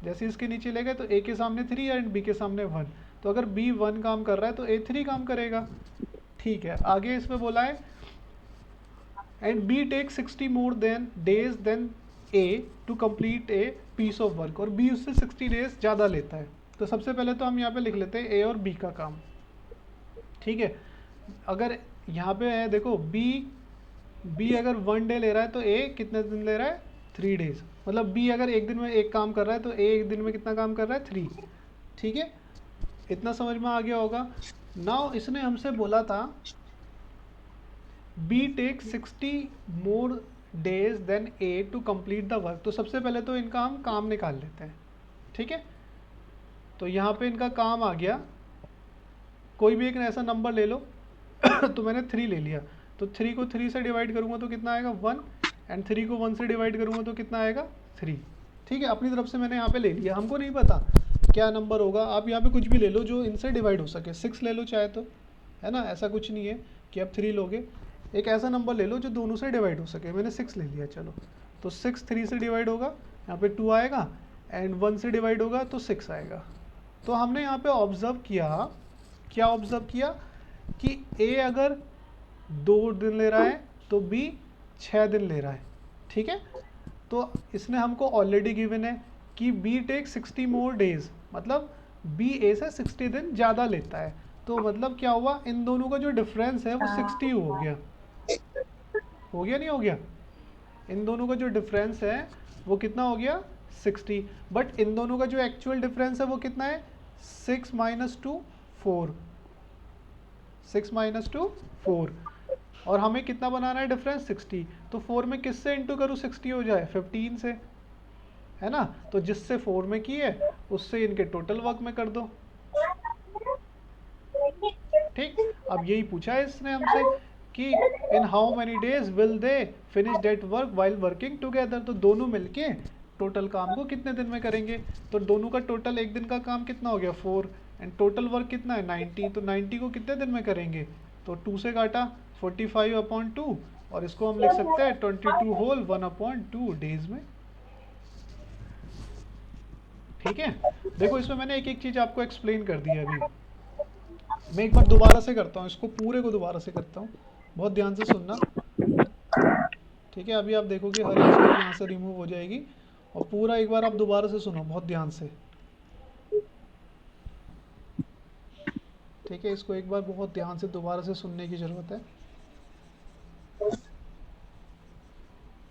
जैसे इसके नीचे ले गए तो a के सामने 3 एंड b के सामने 1। तो अगर b 1 काम कर रहा है तो a 3 काम करेगा, ठीक है। आगे इसमें बोला है and b take 60 more than days than a to complete a piece of work, और b उससे 60 डेज ज़्यादा लेता है। तो सबसे पहले तो हम यहाँ पे लिख लेते हैं a और b का काम, ठीक है। अगर यहाँ पे है देखो बी अगर 1 डे ले रहा है तो ए कितने दिन ले रहा है? 3 डेज। मतलब बी अगर एक दिन में एक काम कर रहा है तो ए एक दिन में कितना काम कर रहा है? 3, ठीक है। इतना समझ में आ गया होगा। नाउ इसने हमसे बोला था B take 60 more days than A to complete the work. तो सबसे पहले तो इनका हम काम निकाल लेते हैं, ठीक है। तो यहाँ पे इनका काम आ गया, कोई भी एक ऐसा नंबर ले लो तो मैंने 3 ले लिया, तो 3 को 3 से डिवाइड करूँगा तो कितना आएगा? 1, एंड 3 को 1 से डिवाइड करूँगा तो कितना आएगा? 3, ठीक है। अपनी तरफ से मैंने यहाँ पे ले लिया, हमको नहीं पता क्या नंबर होगा। आप यहाँ पे कुछ भी ले लो जो इनसे डिवाइड हो सके, 6 ले लो चाहे तो, है ना। ऐसा कुछ नहीं है कि आप 3 लोगे, एक ऐसा नंबर ले लो जो दोनों से डिवाइड हो सके। मैंने 6 ले लिया, चलो। तो 6 3 से डिवाइड होगा, यहाँ पे 2 आएगा, एंड 1 से डिवाइड होगा तो 6 आएगा। तो हमने यहाँ पे ऑब्ज़र्व किया, क्या ऑब्ज़र्व किया कि ए अगर 2 दिन ले रहा है तो बी 6 दिन ले रहा है, ठीक है। तो इसने हमको ऑलरेडी गिवन है कि बी टेक 60 मोर डेज, मतलब बी ए से 60 दिन ज़्यादा लेता है। तो मतलब क्या हुआ? इन दोनों का जो डिफरेंस है वो 60 हो गया, हो गया नहीं हो गया? इन दोनों का जो डिफरेंस है वो कितना हो गया? 60। बट इन दोनों का जो एक्चुअल डिफरेंस है वो कितना है? 6 - 2 4, 6 माइनस 2 4, और हमें कितना बनाना है डिफरेंस 60, तो 4 में किससे इंटू करूँ 60 हो जाए 15 से, है ना। तो जिससे 4 में की है उससे इनके टोटल वर्क में कर दो। ठीक, अब यही पूछा है इसने हमसे कि इन how many days will they finish that work while working together, तो दोनों मिलके टोटल काम को कितने दिन में करेंगे। तो दोनों का टोटल एक दिन का काम कितना हो गया 4, एंड टोटल वर्क कितना है 90, तो 90 को कितने दिन में करेंगे, तो 2 से काटा 45/2, और इसको हम लिख सकते हैं 22 होल 1/2 डेज में। ठीक है, देखो इसमें मैंने एक एक चीज़ आपको एक्सप्लेन कर दी है। अभी मैं एक बार दोबारा से करता हूँ, इसको पूरे को दोबारा से करता हूँ, बहुत ध्यान से सुनना। ठीक है, अभी आप देखोगे हर एक चीज़ यहाँ से रिमूव हो जाएगी, और पूरा एक बार आप दोबारा से सुनो बहुत ध्यान से। ठीक है, इसको एक बार बहुत ध्यान से दोबारा से सुनने की ज़रूरत है।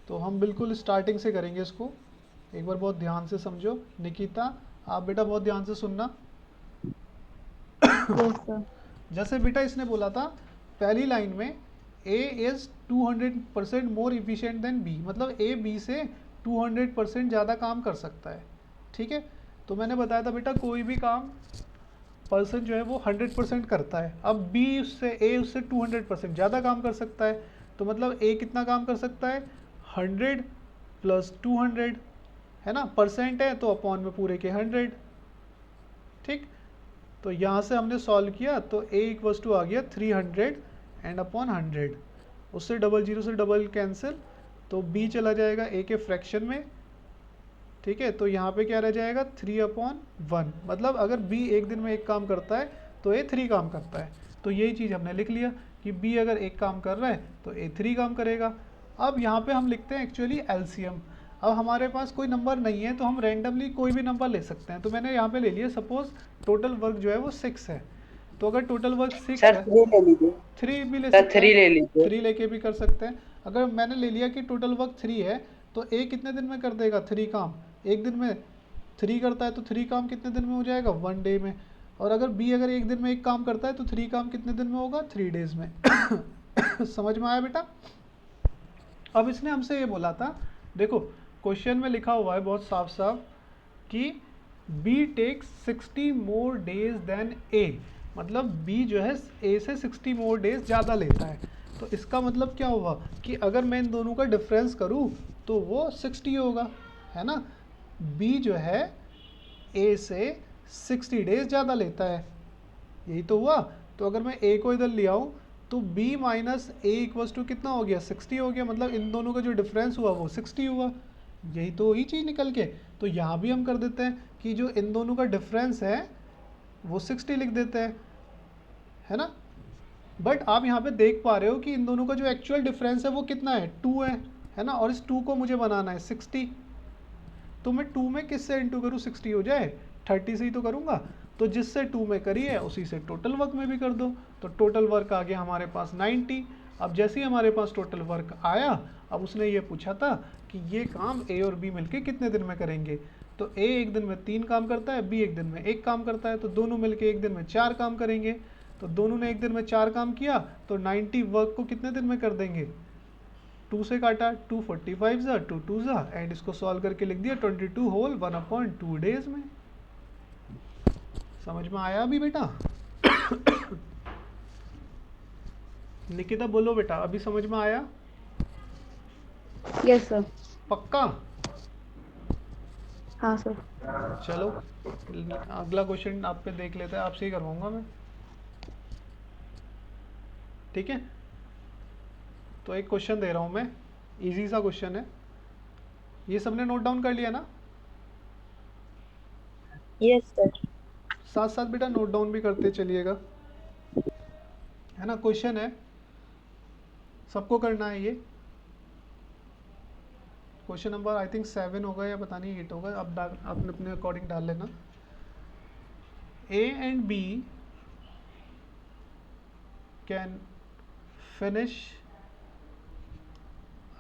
तो हम बिल्कुल स्टार्टिंग से करेंगे इसको, एक बार बहुत ध्यान से समझो। निकिता आप बेटा बहुत ध्यान से सुनना। Yes sir. जैसे बेटा इसने बोला था पहली लाइन में A is 200% more efficient than B, मतलब A B से 200% ज़्यादा काम कर सकता है। ठीक है, तो मैंने बताया था बेटा कोई भी काम पर्सन जो है वो 100% करता है। अब B उससे A उससे 200% ज़्यादा काम कर सकता है, तो मतलब A कितना काम कर सकता है 100 प्लस 200, है ना, परसेंट है तो अपॉन में पूरे के 100। ठीक, तो यहाँ से हमने सॉल्व किया तो A इक्वल्स टू आ गया 300 एंड अपॉन 100, उससे डबल जीरो से डबल कैंसिल, तो B चला जाएगा A के फ्रैक्शन में। ठीक है, तो यहाँ पे क्या रह जाएगा 3/1, मतलब अगर B एक दिन में एक काम करता है तो A 3 काम करता है। तो यही चीज़ हमने लिख लिया कि B अगर एक काम कर रहा है तो A 3 काम करेगा। अब यहाँ पे हम लिखते हैं एक्चुअली एलसीएम। अब हमारे पास कोई नंबर नहीं है तो हम रैंडमली कोई भी नंबर ले सकते हैं, तो मैंने यहाँ पे ले लिया सपोज टोटल वर्क जो है वो 6 है, तो अगर टोटल वर्क 6 सर है 3 ले लीजिए, 3 भी ले सर सकते 3 हैं, ले लीजिए। 3 लेके भी कर सकते हैं। अगर मैंने ले लिया कि टोटल वर्क 3 है तो A कितने दिन में कर देगा 3 काम, एक दिन में 3 करता है तो 3 काम कितने दिन में हो जाएगा 1 डे में। और अगर B अगर एक दिन में एक काम करता है तो 3 काम कितने दिन में होगा 3 डेज में। समझ में आया बेटा। अब इसने हमसे ये बोला था, देखो क्वेश्चन में लिखा हुआ है बहुत साफ साफ कि B takes 60 more days than A, मतलब B जो है A से 60 मोर डेज ज़्यादा लेता है। तो इसका मतलब क्या हुआ कि अगर मैं इन दोनों का डिफरेंस करूँ तो वो 60 होगा, है ना। B जो है A से 60 डेज ज़्यादा लेता है, यही तो हुआ। तो अगर मैं A को इधर ले आऊँ तो B minus A equals to कितना हो गया 60 हो गया, मतलब इन दोनों का जो डिफरेंस हुआ वो 60 हुआ, यही तो वही चीज़ निकल के। तो यहाँ भी हम कर देते हैं कि जो इन दोनों का डिफरेंस है वो 60 लिख देते हैं, है ना। बट आप यहाँ पे देख पा रहे हो कि इन दोनों का जो एक्चुअल डिफरेंस है वो कितना है 2 है ना, और इस 2 को मुझे बनाना है 60। तो मैं 2 में किससे इंटू करूँ 60 हो जाए 30 से ही तो करूँगा, तो जिससे 2 में करी है उसी से टोटल वर्क में भी कर दो। तो टोटल वर्क आ गया हमारे पास 90। अब जैसे ही हमारे पास टोटल वर्क आया, अब उसने ये पूछा था कि ये काम A और B मिलके कितने दिन में करेंगे। तो A एक दिन में 3 काम करता है, B एक दिन में 1 काम करता है, तो दोनों मिलके एक दिन में 4 काम करेंगे। तो दोनों ने एक दिन में 4 काम किया तो 90 वर्क को कितने दिन में कर देंगे, 2 से काटा 2 45 जा 2 2 जा, एंड इसको सॉल्व करके लिख दिया 22 होल 1/2 डेज में। समझ में आया अभी बेटा। निकिता बोलो बेटा अभी समझ में आया, यस सर। पक्का। हाँ सर। चलो अगला क्वेश्चन आप पे देख लेते हैं, आपसे ही करवाऊंगा मैं, ठीक है। तो एक क्वेश्चन दे रहा हूं मैं, इजी सा क्वेश्चन है, ये सबने नोट डाउन कर लिया ना। Yes sir. साथ साथ बेटा नोट डाउन भी करते चलिएगा, है ना। क्वेश्चन है सबको करना है ये, क्वेश्चन नंबर आई थिंक 7 होगा या पता नहीं 8 होगा, आप अपने अपने अकॉर्डिंग डाल लेना। A and B can finish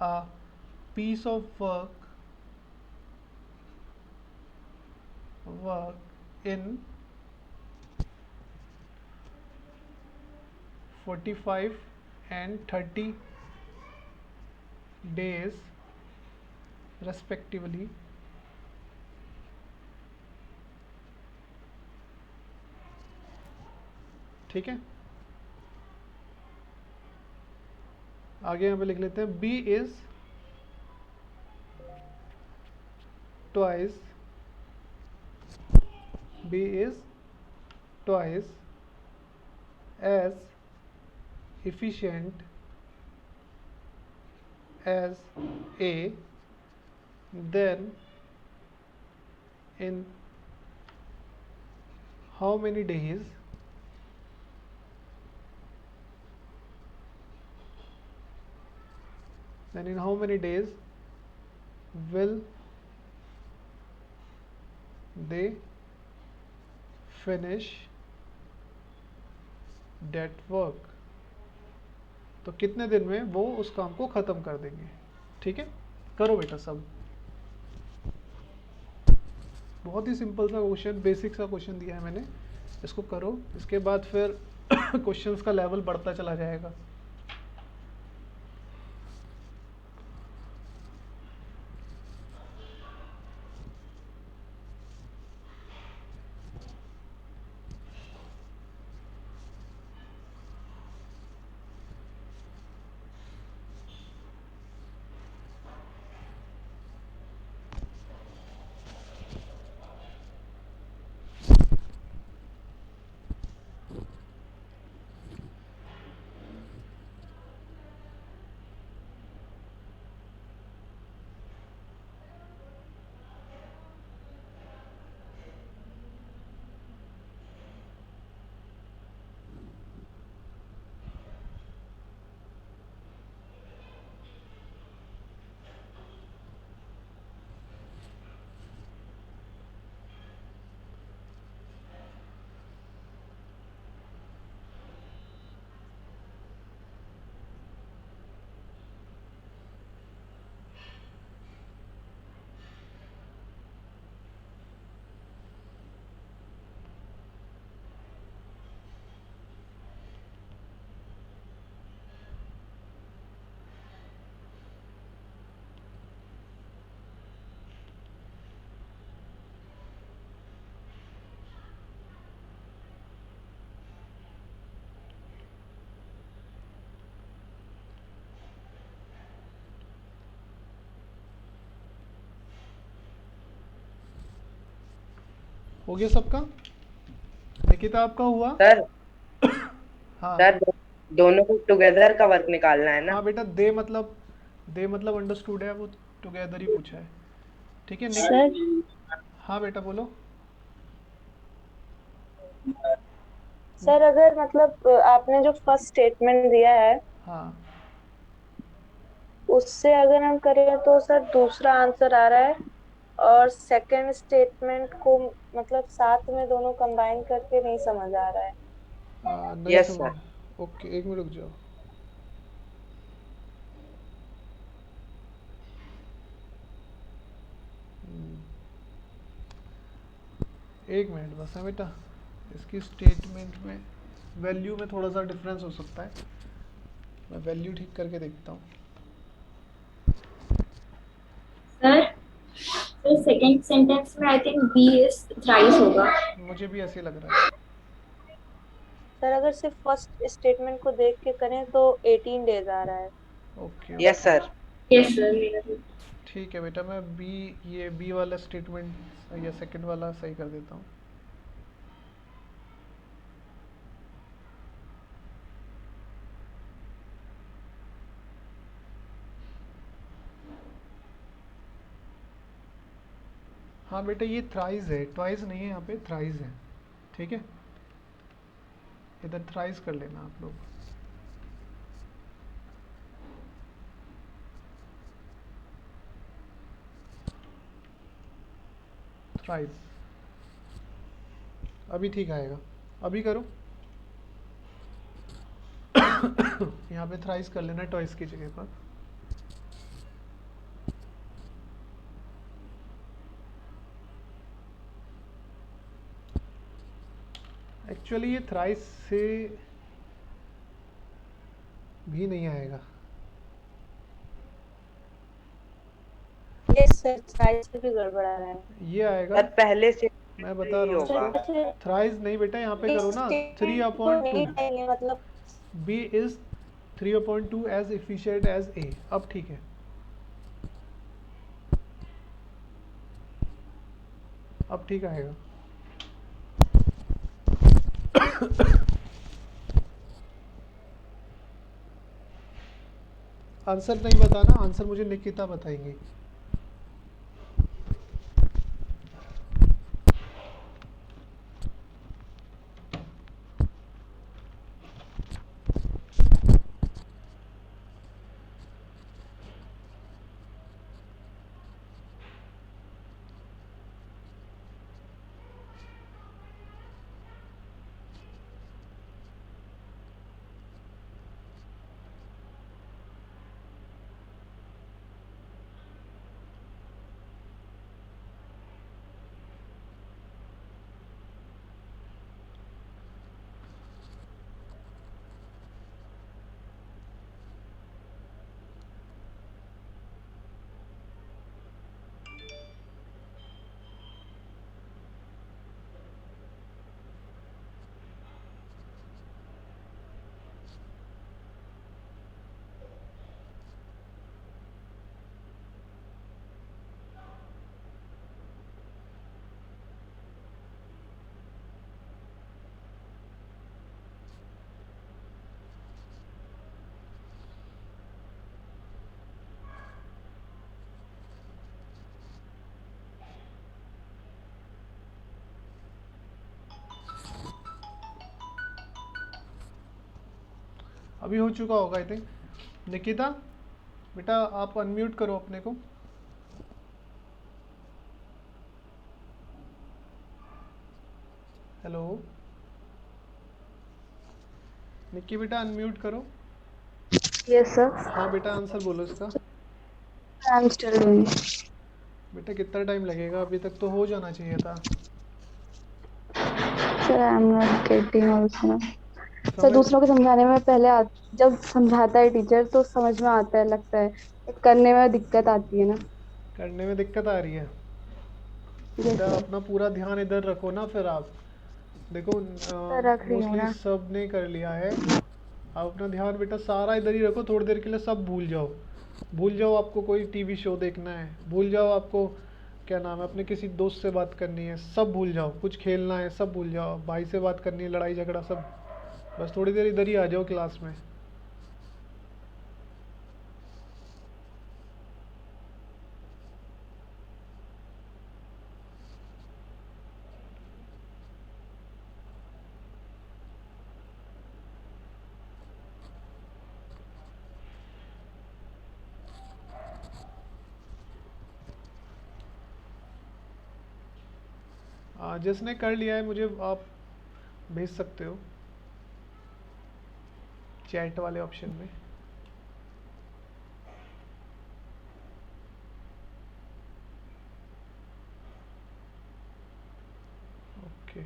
a piece of work in 45 and 30 days respectively, ठीक है। आगे यहाँ पे लिख लेते हैं B is twice as efficient as A, then in how many days will they finish that work? तो कितने दिन में वो उस काम को ख़त्म कर देंगे, ठीक है। करो बेटा सब, बहुत ही सिंपल सा क्वेश्चन, बेसिक सा क्वेश्चन दिया है मैंने, इसको करो। इसके बाद फिर क्वेश्चंस का लेवल बढ़ता चला जाएगा। हो गया सबका? निकिता आपका हुआ? सर हाँ सर दोनों को टुगेदर का वर्क निकालना है ना। हाँ बेटा, दे मतलब अंडरस्टूड है, वो टुगेदर ही पूछा है, ठीक है। सर हाँ बेटा बोलो। सर अगर मतलब आपने जो फर्स्ट स्टेटमेंट दिया है हाँ उससे अगर हम करें तो सर दूसरा आंसर आ रहा है, और सेकंड स्टेटमेंट को मतलब साथ में दोनों कंबाइन करके नहीं समझ आ रहा है। नहीं यस समझ। सर। ओके, एक मिनट रुक जाओ। एक मिनट बस है बेटा, इसकी स्टेटमेंट में वैल्यू में थोड़ा सा डिफरेंस हो सकता है, मैं वैल्यू ठीक करके देखता हूँ। सर सेकंड सेंटेंस में I think B is thrice होगा। मुझे भी ऐसे लग रहा है। सर अगर सिर्फ फर्स्ट स्टेटमेंट को देख के करें तो 18 डेज आ रहा है। Okay yes okay, sir. Yes sir मेरा भी। ठीक है बेटा, मैं ये बी वाला स्टेटमेंट या सेकंड वाला सही कर देता हूँ। हाँ बेटा, ये थ्राइस है, ट्वाइस नहीं है, यहाँ पे थ्राइस है, ठीक है। इधर थ्राइस कर लेना आप लोग। थ्राइस, अभी ठीक आएगा, अभी करो। यहाँ पे थ्राइस कर लेना ट्वाइस की जगह पर। एक्चुअली ये थ्राइस से भी नहीं आएगा। यस सर, थ्राइस भी गड़बड़ा रहा है। ये आएगा, सर पहले से मैं बता रहा हूँ होगा। इसको। थ्राइस नहीं बेटा, यहाँ पे करो इस ना, स्टेटमेंट को 3/2। नहीं लेंगे मतलब। B is 3/2 as efficient as A. अब ठीक है, अब ठीक आएगा। आंसर नहीं बताना, आंसर मुझे निकिता बताएंगे। अभी हो चुका होगा आई थिंक। निकिता बेटा आप अनम्यूट करो अपने को। हेलो निक्की बेटा अनम्यूट करो। यस सर, हाँ बेटा आंसर बोलो इसका। I am still doing. बेटा कितना टाइम लगेगा, अभी तक तो हो जाना चाहिए था। Sir I am not getting also. Sir समझ दूसरों को समझाने में पहले जब समझाता है टीचर तो समझ में आता है, लगता है, करने में दिक्कत आती है ना। करने में दिक्कत आ रही है यस बेटा, सर। अपना पूरा ध्यान इधर रखो ना। फिर आप देखो सर रख रही हूँ मोस्टली ना। सब ने कर लिया है। आप अपना ध्यान बेटा सारा इधर ही रखो, थोड़ी देर के लिए सब भूल जाओ। भूल जाओ आपको कोई टीवी शो देखना है, भूल जाओ आपको क्या नाम है अपने किसी दोस्त से बात करनी है, सब भूल जाओ। कुछ खेलना है सब भूल जाओ, भाई से बात करनी है, लड़ाई झगड़ा सब, बस थोड़ी देर इधर ही आ जाओ क्लास में। जिसने कर लिया है मुझे आप भेज सकते हो चैट वाले ऑप्शन में। ओके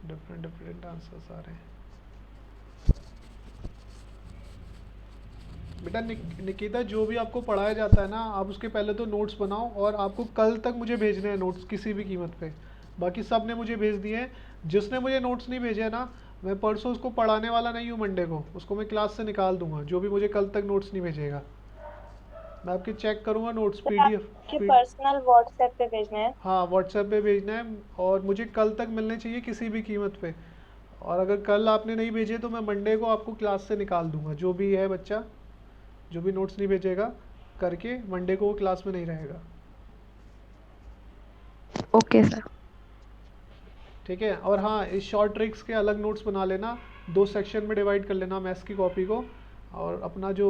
डिफरेंट आंसर्स आ रहे हैं बेटा। निकिता जो भी आपको पढ़ाया जाता है ना, आप उसके पहले तो नोट्स बनाओ और आपको कल तक मुझे भेजने हैं नोट्स किसी भी कीमत पे। बाकी सब ने मुझे भेज दिए हैं। जिसने मुझे नोट्स नहीं भेजे हैं ना, मैं परसों उसको पढ़ाने वाला नहीं हूँ, मंडे को उसको मैं क्लास से निकाल दूंगा, जो भी मुझे कल तक नोट्स नहीं भेजेगा। मैं आपके चेक करूँगा नोट्स पीडीएफ। आपके पर्सनल व्हाट्सएप पे भेजना है। हाँ व्हाट्सएप पे भेजना है और मुझे कल तक मिलने चाहिए किसी भी कीमत पे। और अगर कल आपने नहीं भेजे तो मैं मंडे को आपको क्लास से निकाल दूंगा। जो भी है बच्चा जो भी नोट्स नहीं भेजेगा करके, मंडे को वो क्लास में नहीं रहेगा। Okay sir. ठीक है। और हाँ इस शॉर्ट ट्रिक्स के अलग नोट्स बना लेना, 2 सेक्शन में डिवाइड कर लेना मैथ्स की कॉपी को। और अपना जो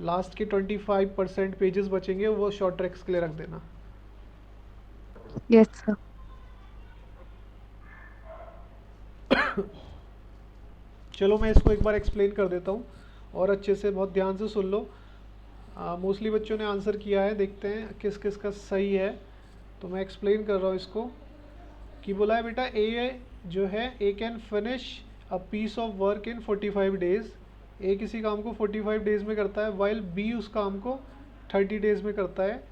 लास्ट के 25% पेजेस बचेंगे वो शॉर्ट ट्रिक्स के लिए रख देना। Yes sir. चलो मैं इसको एक बार एक्सप्लेन कर देता हूँ और अच्छे से बहुत ध्यान से सुन लो। मोस्टली बच्चों ने आंसर किया है, देखते हैं किस किस का सही है। तो मैं एक्सप्लेन कर रहा हूँ इसको कि बोला है बेटा ए जो है A can finish a piece of work in 45 days. A किसी काम को 45 डेज में करता है, वाइल बी उस काम को 30 डेज में करता है।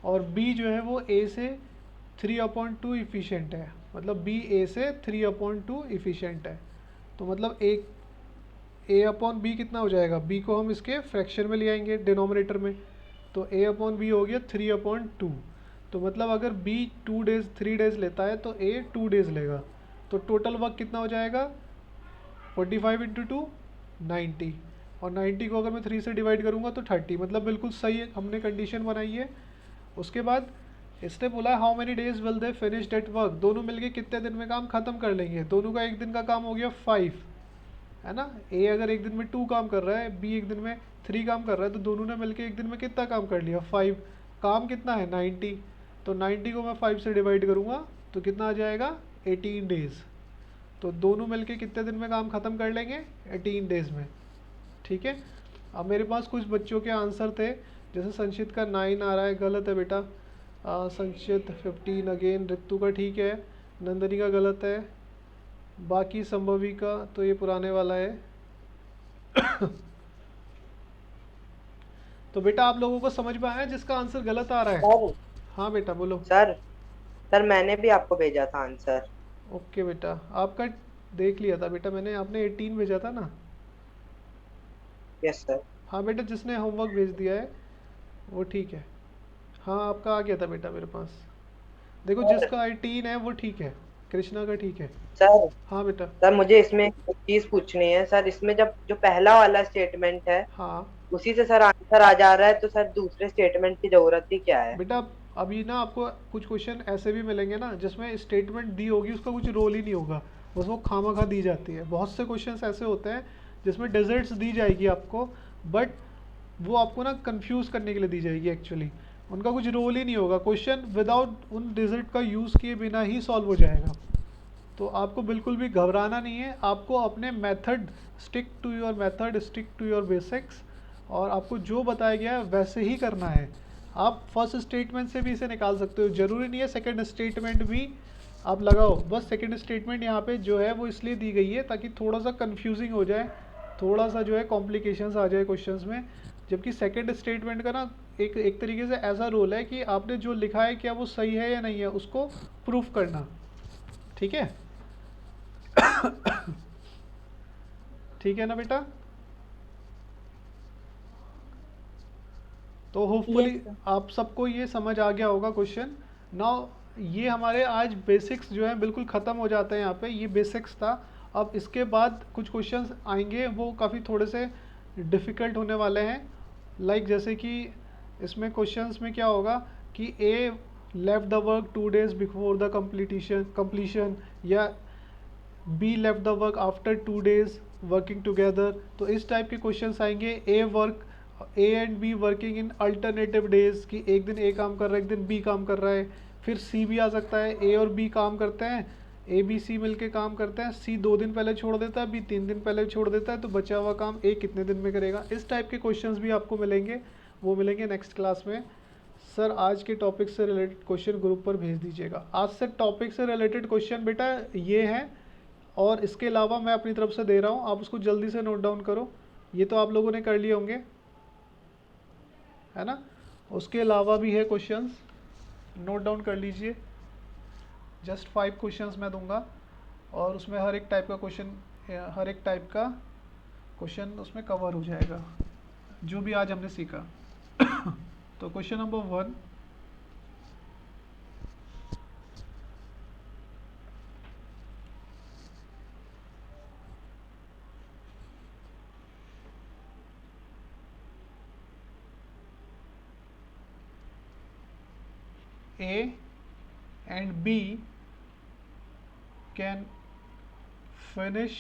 और बी जो है वो ए से 3/2 इफ़िशेंट है, मतलब बी ए से 3/2 इफ़िशेंट है। तो मतलब ए अपॉन बी कितना हो जाएगा, बी को हम इसके फ्रैक्शन में ले आएंगे डिनोमिनेटर में, तो ए अपॉन बी हो गया 3/2। तो मतलब अगर बी 3 डेज लेता है तो ए 2 डेज लेगा। तो टोटल वर्क कितना हो जाएगा, 45 इंटू 2 90, और 90 को अगर मैं 3 से डिवाइड करूँगा तो 30। मतलब बिल्कुल सही है, हमने कंडीशन बनाई है। उसके बाद इसने बोला how many days will they finish that work, दोनों मिलके कितने दिन में काम ख़त्म कर लेंगे। दोनों का एक दिन का काम हो गया 5, है ना। ए अगर एक दिन में 2 काम कर रहा है, बी एक दिन में 3 काम कर रहा है, तो दोनों ने मिलके एक दिन में कितना काम कर लिया, 5। काम कितना है 90, तो 90 को मैं 5 से डिवाइड करूँगा तो कितना आ जाएगा 18 डेज। तो दोनों मिलके कितने दिन में काम ख़त्म कर लेंगे, 18 डेज में। ठीक है। अब मेरे पास कुछ बच्चों के आंसर थे, जैसे संचित का 9 आ रहा है, गलत है बेटा। संचित 15 अगेन, ऋतु का ठीक है, नंदनी का गलत है, बाकी संभवी का तो ये पुराने वाला है। तो बेटा आप लोगों को समझ में आया जिसका आंसर गलत आ रहा है? सर हाँ बेटा बोलो। सर सर मैंने भी आपको भेजा था आंसर। ओके बेटा, आपका देख लिया था बेटा मैंने, आपने 18 भेजा था ना। Yes sir. हाँ बेटा, जिसने होमवर्क भेज दिया है वो ठीक है। हाँ आपका आ गया था बेटा मेरे पास, देखो जिसका 18 है वो ठीक है, कृष्णा का ठीक है। सर हाँ बेटा। सर मुझे इसमें एक चीज पूछनी है सर, इसमें जब जो पहला वाला स्टेटमेंट है हाँ उसी से सर आंसर आ जा रहा है, तो सर दूसरे स्टेटमेंट की जरूरत ही क्या है? बेटा अभी ना आपको कुछ क्वेश्चन ऐसे भी मिलेंगे ना जिसमें स्टेटमेंट दी होगी, उसका कुछ रोल ही नहीं होगा, बस वो खामखा दी जाती है। बहुत से क्वेश्चंस ऐसे होते हैं जिसमें डिजिट्स दी जाएगी आपको, बट वो आपको ना कंफ्यूज करने के लिए दी जाएगी, एक्चुअली उनका कुछ रोल ही नहीं होगा। क्वेश्चन विदाउट उन डिजिट का यूज़ किए बिना ही सॉल्व हो जाएगा। तो आपको बिल्कुल भी घबराना नहीं है, आपको अपने method, stick to your method, stick to your basics, और आपको जो बताया गया है वैसे ही करना है। आप फर्स्ट स्टेटमेंट से भी इसे निकाल सकते हो, ज़रूरी नहीं है सेकंड स्टेटमेंट भी आप लगाओ। बस सेकंड स्टेटमेंट यहाँ पे जो है वो इसलिए दी गई है ताकि थोड़ा सा कंफ्यूजिंग हो जाए, थोड़ा सा जो है कॉम्प्लिकेशंस आ जाए क्वेश्चंस में। जबकि सेकंड स्टेटमेंट का ना एक तरीके से ऐसा रोल है कि आपने जो लिखा है क्या वो सही है या नहीं है, उसको प्रूफ करना। ठीक है। ठीक है ना बेटा। तो होपफुली आप सबको ये समझ आ गया होगा क्वेश्चन। नाउ ये हमारे आज बेसिक्स जो है बिल्कुल ख़त्म हो जाते हैं यहाँ पे, ये बेसिक्स था। अब इसके बाद कुछ क्वेश्चंस आएंगे वो काफ़ी थोड़े से डिफ़िकल्ट होने वाले हैं। लाइक जैसे कि इसमें क्वेश्चंस में क्या होगा कि A left the work 2 days before the completion, या B left the work after 2 days working together. तो इस टाइप के क्वेश्चंस आएंगे। A and B working in alternative days, कि एक दिन ए काम कर रहा है एक दिन बी काम कर रहा है। फिर सी भी आ सकता है, ए और बी काम करते हैं, ए बी सी मिलके काम करते हैं, सी 2 दिन पहले छोड़ देता है, बी 3 दिन पहले छोड़ देता है, तो बचा हुआ काम ए कितने दिन में करेगा। इस टाइप के क्वेश्चंस भी आपको मिलेंगे, वो मिलेंगे नेक्स्ट क्लास में। सर आज के टॉपिक से रिलेटेड क्वेश्चन ग्रुप पर भेज दीजिएगा। आज से टॉपिक से रिलेटेड क्वेश्चन बेटा ये हैं, और इसके अलावा मैं अपनी तरफ से दे रहा हूँ, आप उसको जल्दी से नोट डाउन करो। ये तो आप लोगों ने कर लिए होंगे, है ना। उसके अलावा भी है क्वेश्चंस, नोट डाउन कर लीजिए। जस्ट 5 क्वेश्चंस मैं दूंगा, और उसमें हर एक टाइप का क्वेश्चन उसमें कवर हो जाएगा, जो भी आज हमने सीखा। तो question number 1, A and B can finish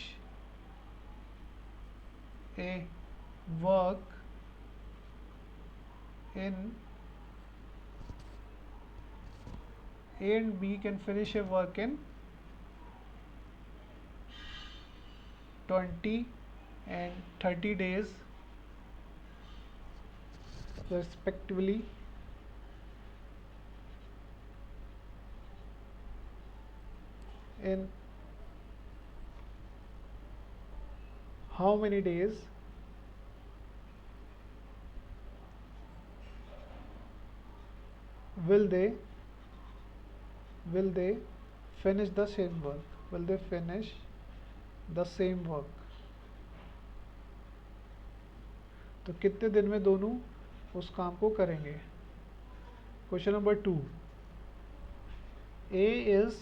a work in A and B can finish a work in 20 and 30 days respectively. In how many days will they finish the same work? Will they finish the same work? तो कितने दिन में दोनों उस काम को करेंगे? Question number 2, A is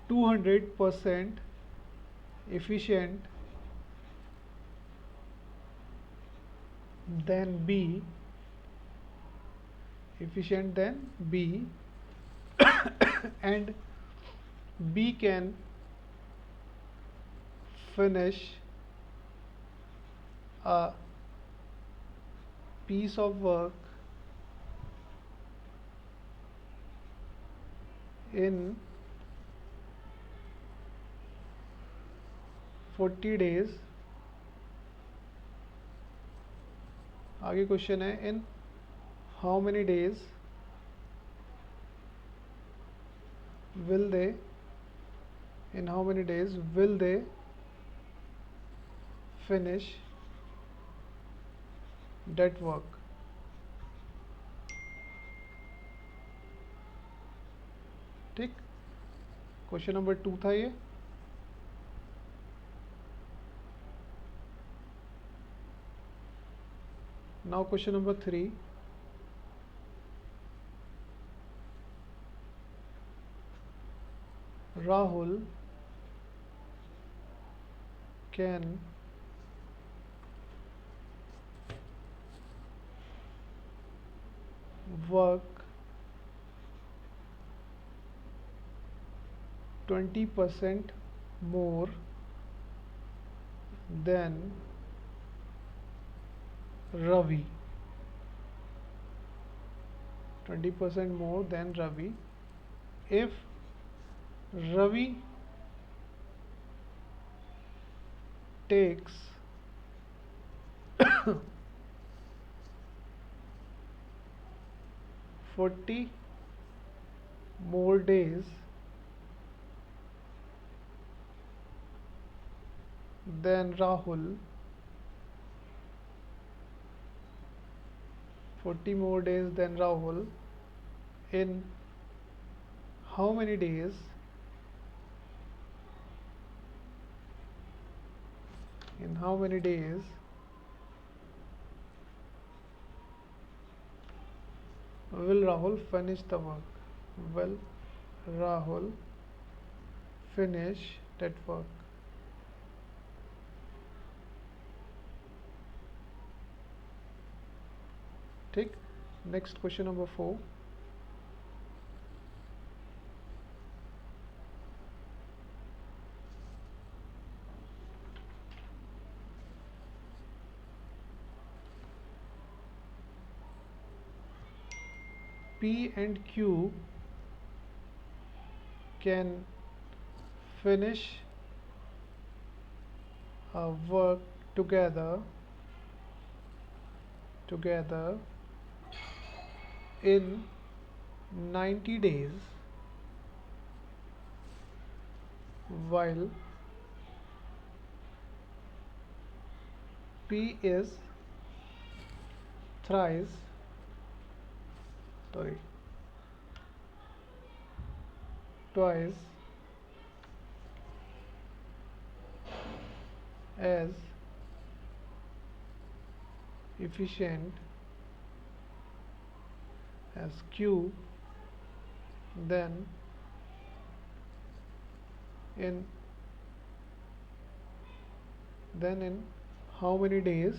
200% efficient than B, and B can finish a piece of work in 40 days. आगे क्वेश्चन है, in how many days will they finish that work? ठीक, क्वेश्चन नंबर 2 था ये. Now question number 3. Rahul can work 20% more than Ravi. 20% more than Ravi if Ravi takes 40 more days than Rahul. 40 more days than Rahul. In how many days will Rahul finish the work? Will Rahul finish that work? ठीक, next question number 4. P and Q can finish work together in 90 days, while P is twice as efficient as Q, then in how many days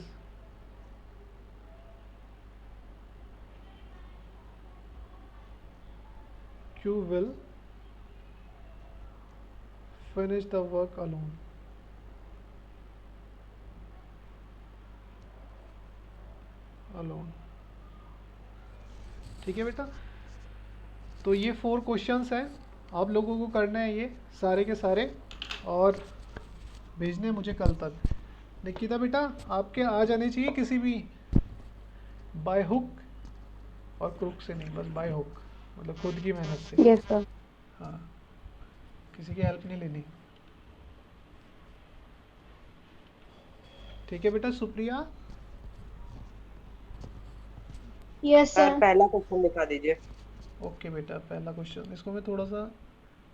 Q will finish the work alone? ठीक है बेटा, तो ये 4 questions हैं, आप लोगों को करना है ये सारे के सारे और भेजने हैं मुझे कल तक. निकिता बेटा, आपके आ जाने चाहिए किसी भी बाय हुक और क्रुक से नहीं, बस बाय हुक, मतलब खुद की मेहनत से. Yes sir. हाँ, किसी की हेल्प नहीं लेनी. ठीक है बेटा सुप्रिया। Yes, sir sir. पहला क्वेश्चन दिखा दीजिए। ओके बेटा पहला क्वेश्चन, इसको मैं थोड़ा सा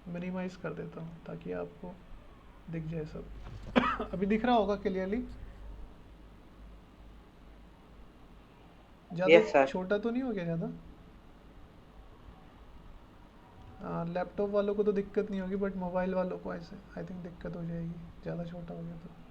मिनिमाइज कर देता हूँ ताकि आपको दिख जाए सब। अभी दिख रहा होगा क्लियरली? Yes, ज़्यादा sir. छोटा तो नहीं हो गया ज़्यादा? हाँ लैपटॉप वालों को तो दिक्कत नहीं होगी, बट मोबाइल वालों को ऐसे आई थिंक दिक्कत हो जाएगी ज़्यादा छोटा हो गया तो।